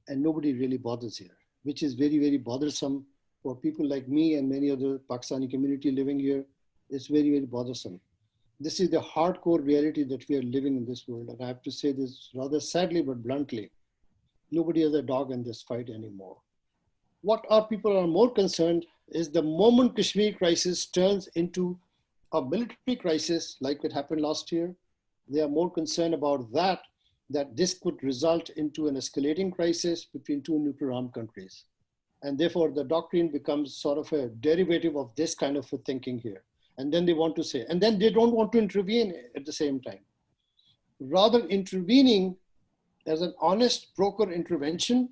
and nobody really bothers here, which is very, very bothersome for people like me and many other Pakistani community living here. It's very, very bothersome. This is the hardcore reality that we are living in this world. And I have to say this rather sadly, but bluntly, nobody has a dog in this fight anymore. What our people are more concerned is the moment Kashmir crisis turns into a military crisis, like it happened last year, they are more concerned about that this could result into an escalating crisis between two nuclear armed countries. And therefore the doctrine becomes sort of a derivative of this kind of a thinking here. And then they want to say, and then they don't want to intervene at the same time. Rather intervening as an honest broker intervention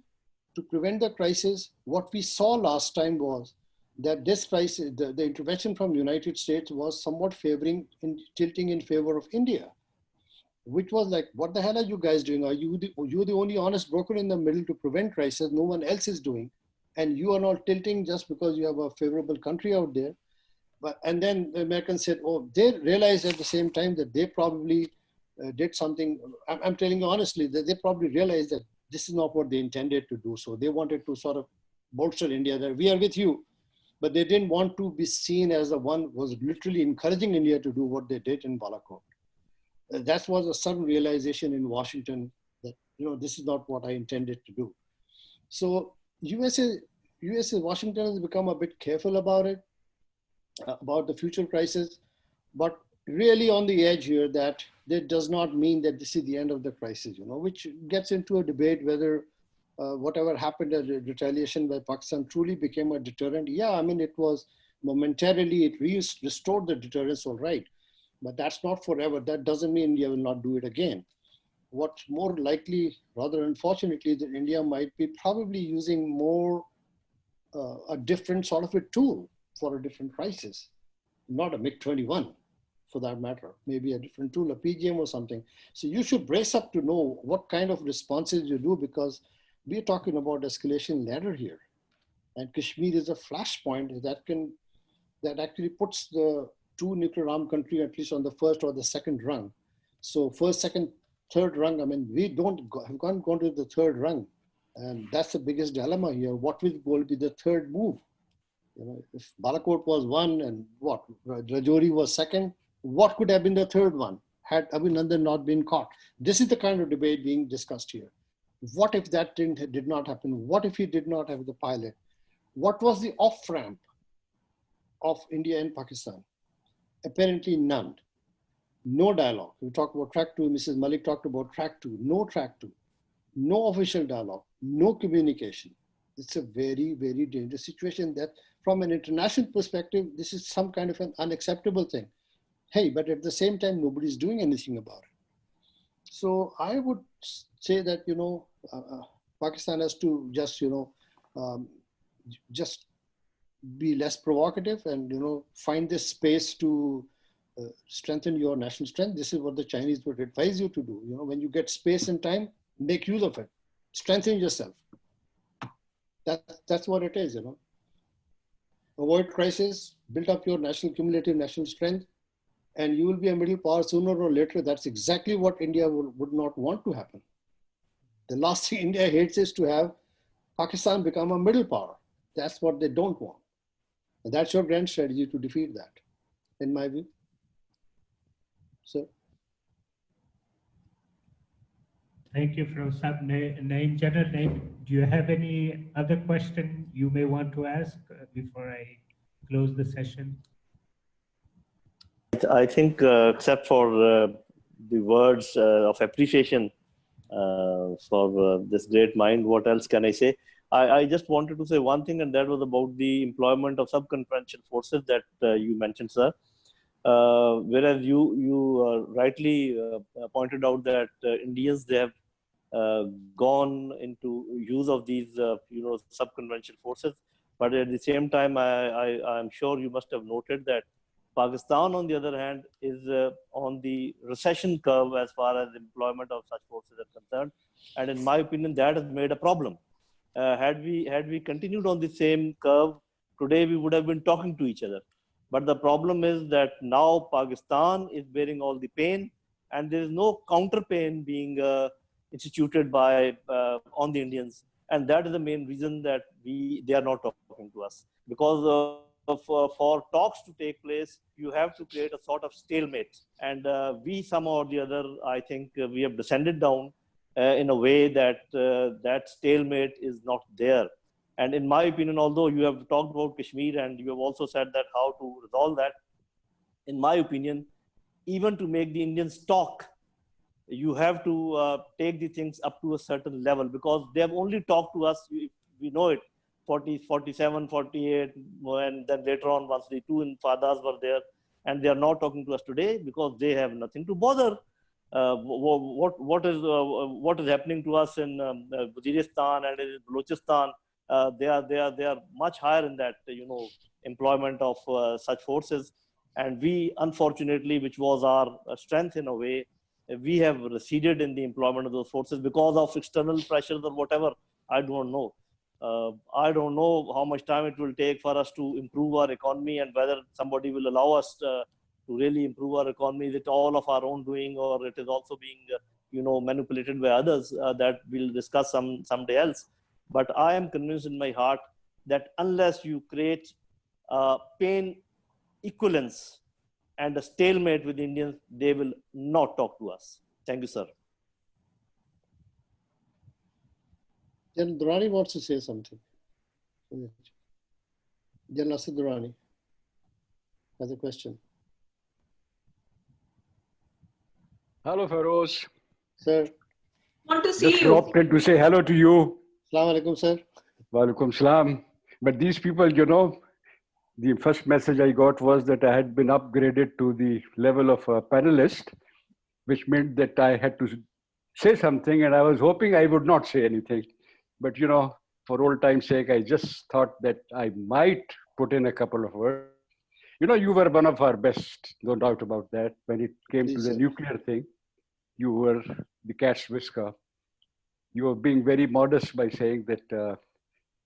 to prevent the crisis, what we saw last time was that this crisis, the intervention from the United States was somewhat tilting in favor of India, which was like, what the hell are you guys doing? Are you the only honest broker in the middle to prevent crisis? No one else is doing. And you are not tilting just because you have a favorable country out there. And then the Americans said, oh, they realized at the same time that they probably did something. I'm telling you honestly, that they probably realized that this is not what they intended to do. So they wanted to sort of bolster India, that we are with you. But they didn't want to be seen as the one who was literally encouraging India to do what they did in Balakot. That was a sudden realization in Washington that, this is not what I intended to do. So Washington has become a bit careful about it, about the future crisis, but really on the edge here that does not mean that this is the end of the crisis, which gets into a debate whether whatever happened as retaliation by Pakistan truly became a deterrent. Yeah, I mean, it was momentarily, it restored the deterrence, all right, but that's not forever. That doesn't mean India will not do it again. What's more likely, rather unfortunately, that India might be probably using more a different sort of a tool for a different crisis, not a MiG-21 for that matter, maybe a different tool, a PGM or something. So you should brace up to know what kind of responses you do, because we're talking about escalation ladder here. And Kashmir is a flashpoint that actually puts the two nuclear armed countries at least on the first or the second rung. So first, second, third rung, I mean, we have gone to the third rung. And that's the biggest dilemma here. What will be the third move? If Balakot was one and Rajouri was second, what could have been the third one had Abhinandan not been caught? This is the kind of debate being discussed here. What if that did not happen? What if he did not have the pilot? What was the off-ramp of India and Pakistan? Apparently none. No dialogue. We talked about track 2, Mrs. Malik talked about track 2, no track 2. No official dialogue, no communication. It's a very, very dangerous situation that from an international perspective, this is some kind of an unacceptable thing. Hey, but at the same time, nobody's doing anything about it. So I would say that, Pakistan has to just, just be less provocative and, find this space to strengthen your national strength. This is what the Chinese would advise you to do. When you get space and time, make use of it. Strengthen yourself. That's what it is, Avoid crisis, build up your cumulative national strength, and you will be a middle power sooner or later. That's exactly what India would not want to happen. The last thing India hates is to have Pakistan become a middle power. That's what they don't want. And that's your grand strategy to defeat that, in my view. So. Thank you, Firoz. Naeem, General Naeem, do you have any other question you may want to ask before I close the session? I think, except for the words of appreciation for this great mind, what else can I say? I just wanted to say one thing, and that was about the employment of sub-conferential forces that you mentioned, sir. Whereas you rightly pointed out that Indians, they have gone into use of these sub-conventional forces, but at the same time, I'm sure you must have noted that Pakistan, on the other hand, is on the recession curve as far as employment of such forces are concerned, and in my opinion, that has made a problem. Had we continued on the same curve, today we would have been talking to each other. But the problem is that now Pakistan is bearing all the pain, and there is no counter pain being instituted by on the Indians, and that is the main reason that they are not talking to us. Because for talks to take place, you have to create a sort of stalemate, and we somehow or the other, I think, we have descended down in a way that that stalemate is not there. And in my opinion, although you have talked about Kashmir and you have also said that how to resolve that, in my opinion, even to make the Indians talk, you have to take the things up to a certain level, because they have only talked to us, we know it, 40, 47, 48, and then later on, once the two infadas were there, and they are not talking to us today because they have nothing to bother. What is happening to us in Waziristan and in Balochistan? They are much higher in that employment of such forces, and we, unfortunately, which was our strength in a way, we have receded in the employment of those forces because of external pressures or whatever. I don't know. I don't know how much time it will take for us to improve our economy, and whether somebody will allow us to really improve our economy. Is it all of our own doing, or it is also being manipulated by others? That we'll discuss someday else. But I am convinced in my heart that unless you create pain equivalence and a stalemate with Indians, they will not talk to us. Thank you, sir. General Durrani wants to say something. General Asad Durrani has a question. Hello, Feroz. Sir. Want to see Just you. dropped in to say hello to you. Assalamu alaikum, sir. Walaikum salam. But these people, the first message I got was that I had been upgraded to the level of a panelist, which meant that I had to say something, and I was hoping I would not say anything. But, for old time's sake, I just thought that I might put in a couple of words. You were one of our best, no doubt about that. When it came to the nuclear thing, you were the cat's whisker. You were being very modest by saying that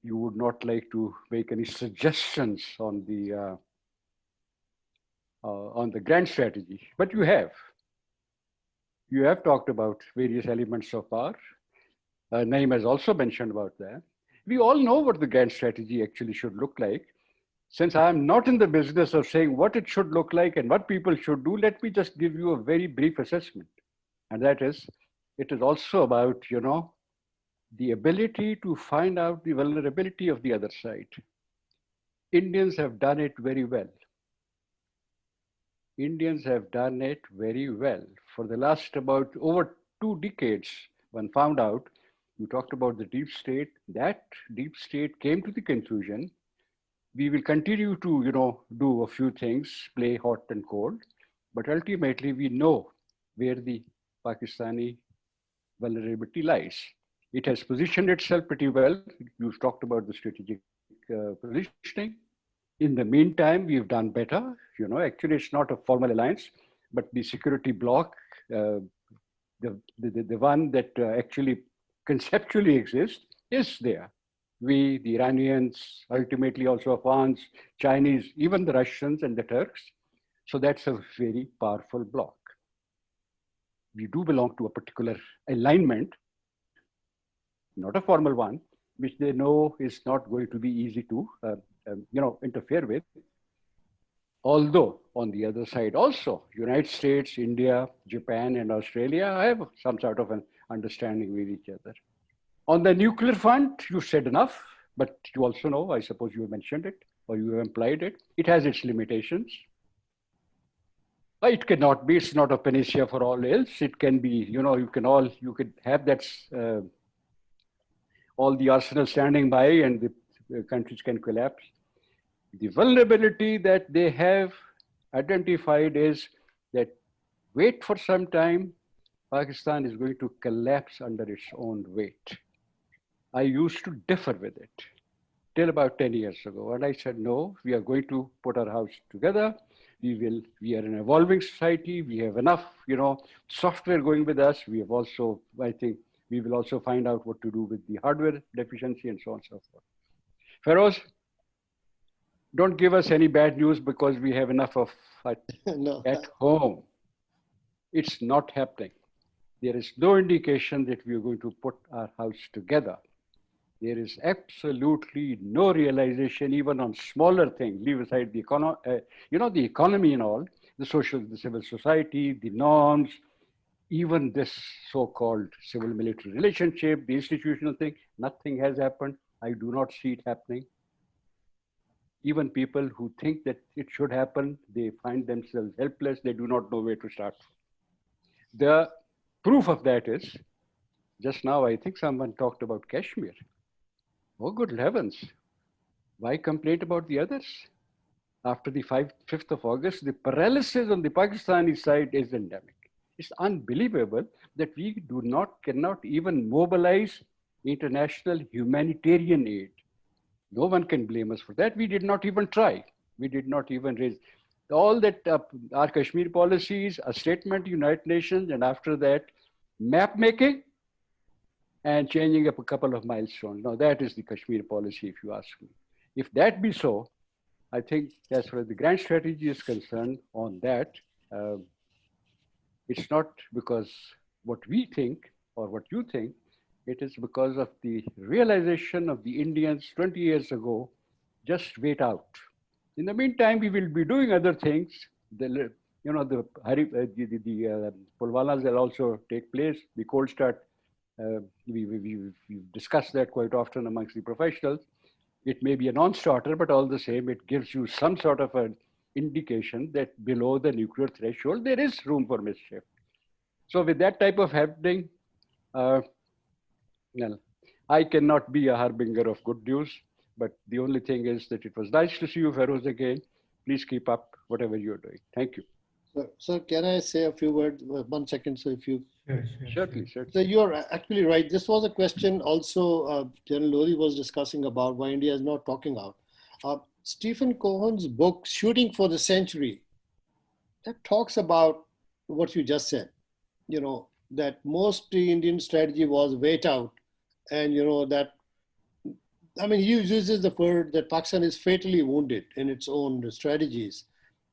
you would not like to make any suggestions on the grand strategy, but you have. You have talked about various elements of power. Naeem has also mentioned about that. We all know what the grand strategy actually should look like. Since I am not in the business of saying what it should look like and what people should do, let me just give you a very brief assessment. And that is, it is also about, the ability to find out the vulnerability of the other side. Indians have done it very well. Indians have done it very well. For the last about over 2 decades, one found out, you talked about the deep state, that deep state came to the conclusion, we will continue to, do a few things, play hot and cold, but ultimately we know where the Pakistani vulnerability lies. It has positioned itself pretty well. You talked about the strategic positioning. In the meantime, we've done better. Actually, it's not a formal alliance, but the security bloc, the one that actually conceptually exists, is there. We, the Iranians, ultimately also Afghans, Chinese, even the Russians and the Turks. So that's a very powerful bloc. We do belong to a particular alignment, not a formal one, which they know is not going to be easy to interfere with. Although on the other side also, United States, India, Japan, and Australia have some sort of an understanding with each other. On the nuclear front, you said enough, but you also know, I suppose you mentioned it, or you have implied it, it has its limitations. It cannot be, it's not a panacea for all else. It can be, you could have that, all the arsenal standing by and the countries can collapse. The vulnerability that they have identified is that wait for some time, Pakistan is going to collapse under its own weight. I used to differ with it till about 10 years ago. And I said, no, we are going to put our house together. We are an evolving society. We have enough, software going with us. We have also, I think, we will also find out what to do with the hardware deficiency and so on and so forth. Feroz, don't give us any bad news because we have enough of it No. at home. It's not happening. There is no indication that we are going to put our house together. There is absolutely no realization, even on smaller things. Leave aside the the economy and all, the civil society, the norms, even this so-called civil-military relationship, the institutional thing. Nothing has happened. I do not see it happening. Even people who think that it should happen, they find themselves helpless. They do not know where to start. The proof of that is, just now I think someone talked about Kashmir. Oh, good heavens. Why complain about the others? After the 5th of August, the paralysis on the Pakistani side is endemic. It's unbelievable that we cannot even mobilize international humanitarian aid. No one can blame us for that. We did not even try. We did not even raise all that. Our Kashmir policies, a statement to United Nations, and after that, map making and changing up a couple of milestones. Now that is the Kashmir policy, if you ask me. If that be so, I think as far as the grand strategy is concerned on that, it's not because what we think or what you think, it is because of the realization of the Indians 20 years ago, just wait out. In the meantime, we will be doing other things. The Pulwalas will also take place. The cold start, we've discussed that quite often amongst the professionals. It may be a non-starter, but all the same, it gives you some sort of an indication that below the nuclear threshold, there is room for mischief. So with that type of happening, well, I cannot be a harbinger of good news, but the only thing is that it was nice to see you, Feroz, again. Please keep up whatever you're doing. Thank you. So can I say a few words? 1 second. So if you... Sure, please. Sure. So you're actually right. This was a question also General Lodi was discussing about why India is not talking out. Stephen Cohen's book, Shooting for the Century, that talks about what you just said, that most Indian strategy was wait out. And he uses the word that Pakistan is fatally wounded in its own strategies.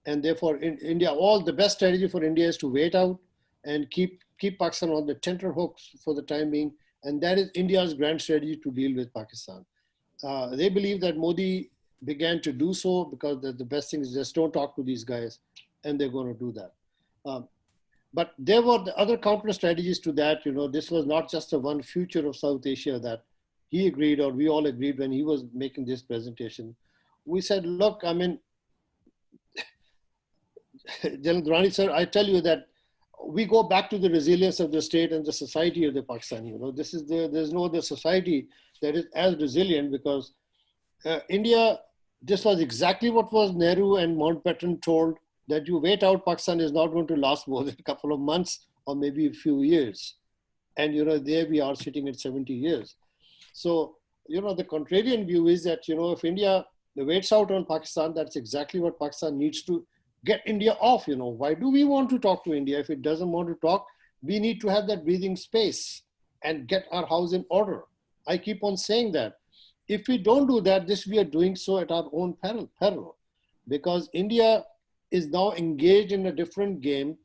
And therefore in India, the best strategy for India is to wait out and keep Pakistan on the tenterhooks for the time being. And that is India's grand strategy to deal with Pakistan. They believe that Modi began to do so because the best thing is just don't talk to these guys, and they're going to do that. But there were the other counter strategies to that. This was not just the one future of South Asia that he agreed, or we all agreed when he was making this presentation. We said, look, General Durrani, sir, I tell you that we go back to the resilience of the state and the society of the Pakistan. There's no other society that is as resilient, because India, this was exactly what was Nehru and Mountbatten told, that you wait out, Pakistan is not going to last more than a couple of months or maybe a few years. And, there we are sitting at 70 years. So, the contrarian view is that, if India waits out on Pakistan, that's exactly what Pakistan needs to get India off. Why do we want to talk to India? If it doesn't want to talk, we need to have that breathing space and get our house in order. I keep on saying that. If we don't do that, we are doing so at our own peril, because India is now engaged in a different game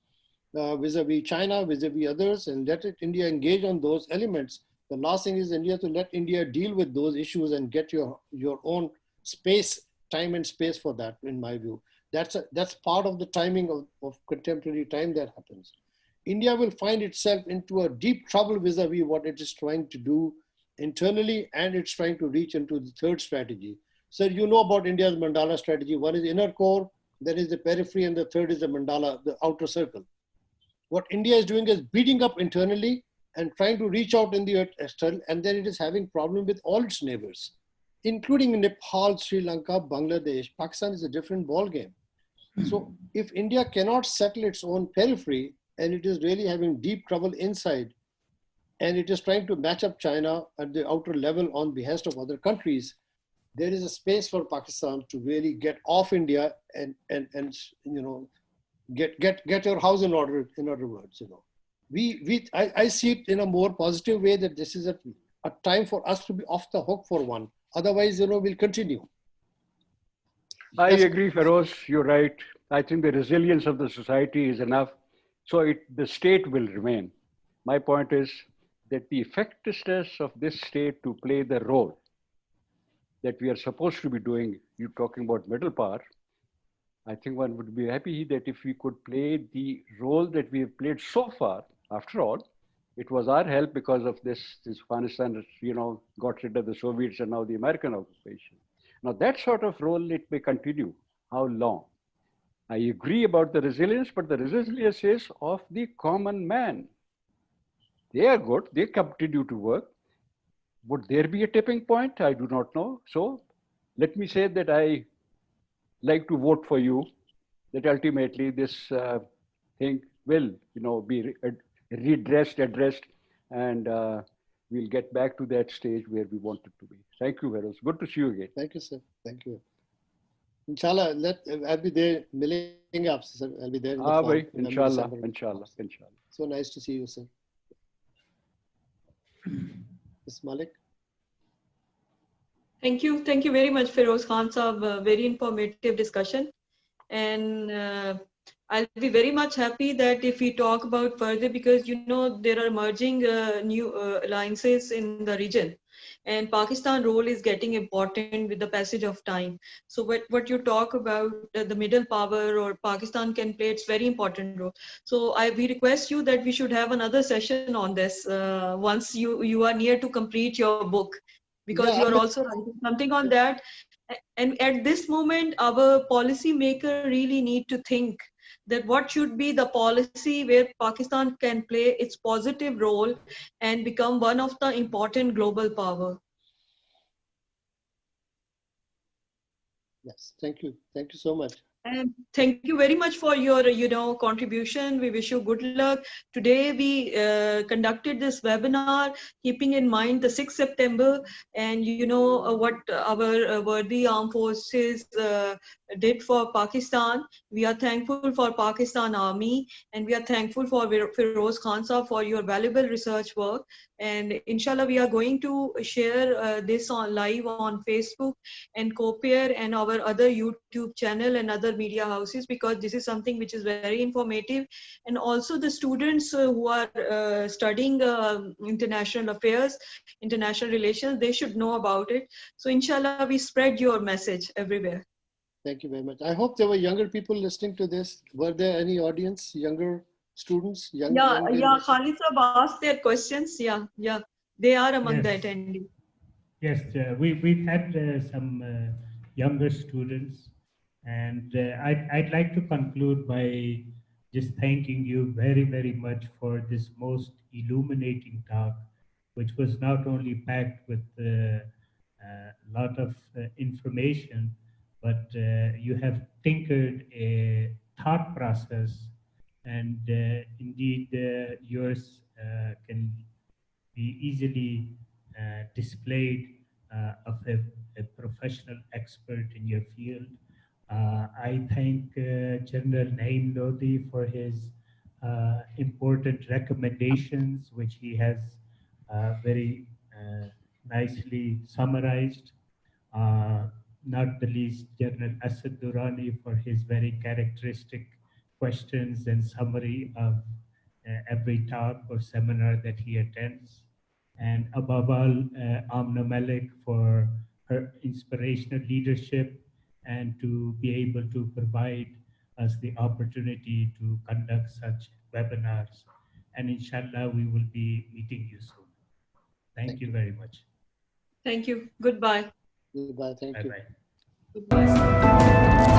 vis-a-vis China, vis-a-vis others, and let India engage on those elements. The last thing is India to let India deal with those issues and get your own space, time and space for that, in my view. That's part of the timing of contemporary time that happens. India will find itself into a deep trouble vis-a-vis what it is trying to do internally, and it's trying to reach into the third strategy. So you know about India's mandala strategy. One is inner core, then is the periphery, and the third is the mandala, the outer circle. What India is doing is beating up internally and trying to reach out in the external, and then it is having problem with all its neighbors, including Nepal, Sri Lanka, Bangladesh. Pakistan is a different ball game. So if India cannot settle its own periphery, and it is really having deep trouble inside, and it is trying to match up China at the outer level on behest of other countries, there is a space for Pakistan to really get off India and get your house in order. In other words, I see it in a more positive way, that this is a time for us to be off the hook for one. Otherwise, we'll continue. I agree, Feroz. You're right. I think the resilience of the society is enough. So the state will remain. My point is that the effectiveness of this state to play the role that we are supposed to be doing, you're talking about middle power, I think one would be happy that if we could play the role that we have played so far. After all, it was our help because of this Afghanistan, got rid of the Soviets and now the American occupation. Now that sort of role, it may continue. How long? I agree about the resilience, but the resilience is of the common man. They are good, they continue to work. Would there be a tipping point? I do not know. So let me say that I like to vote for you, that ultimately this thing will, be redressed, addressed, and we'll get back to that stage where we want it to be. Thank you, Feroz. Good to see you again. Thank you, sir. Thank you. Inshallah, I'll be there. Milenge aap se, sir. I'll be there in the fall. Inshallah, inshallah. So nice to see you, sir. Ms. Malik. Thank you very much, Feroz Khan Sahab. Very informative discussion, and I'll be very much happy that if we talk about further, because there are emerging new alliances in the region, and Pakistan role is getting important with the passage of time. So what you talk about the middle power or Pakistan can play its very important role. So we request you that we should have another session on this once you are near to complete your book, because you are also writing something on that. And at this moment, our policy maker really need to think that what should be the policy where Pakistan can play its positive role and become one of the important global power. Yes, thank you. Thank you so much. And thank you very much for your, contribution. We wish you good luck. Today we conducted this webinar, keeping in mind the 6th September, and what our worthy armed forces did for Pakistan. We are thankful for Pakistan Army, and we are thankful for Feroz Khan Sahab for your valuable research work. And inshallah, we are going to share this on live on Facebook and COPAIR and our other YouTube channel and other media houses, because this is something which is very informative. And also the students who are studying international affairs, international relations, they should know about it. So inshallah, we spread your message everywhere. Thank you very much. I hope there were younger people listening to this. Were there any audience, younger students? Yeah, Khalid Sahab asked their questions. Yeah. They are among the attendees. Yes, we've had some younger students, and I'd like to conclude by just thanking you very, very much for this most illuminating talk, which was not only packed with a lot of information, but you have tinkered a thought process, and indeed yours can be easily displayed of a professional expert in your field. I thank General Naim Lodi for his important recommendations, which he has very nicely summarized. Uh, Not the least, General Asad Durrani for his very characteristic questions and summary of every talk or seminar that he attends. And above all, Amna Malik for her inspirational leadership and to be able to provide us the opportunity to conduct such webinars. And inshallah, we will be meeting you soon. Thank you very much. Thank you. Goodbye. Goodbye. Thank you. Bye-bye. Goodbye.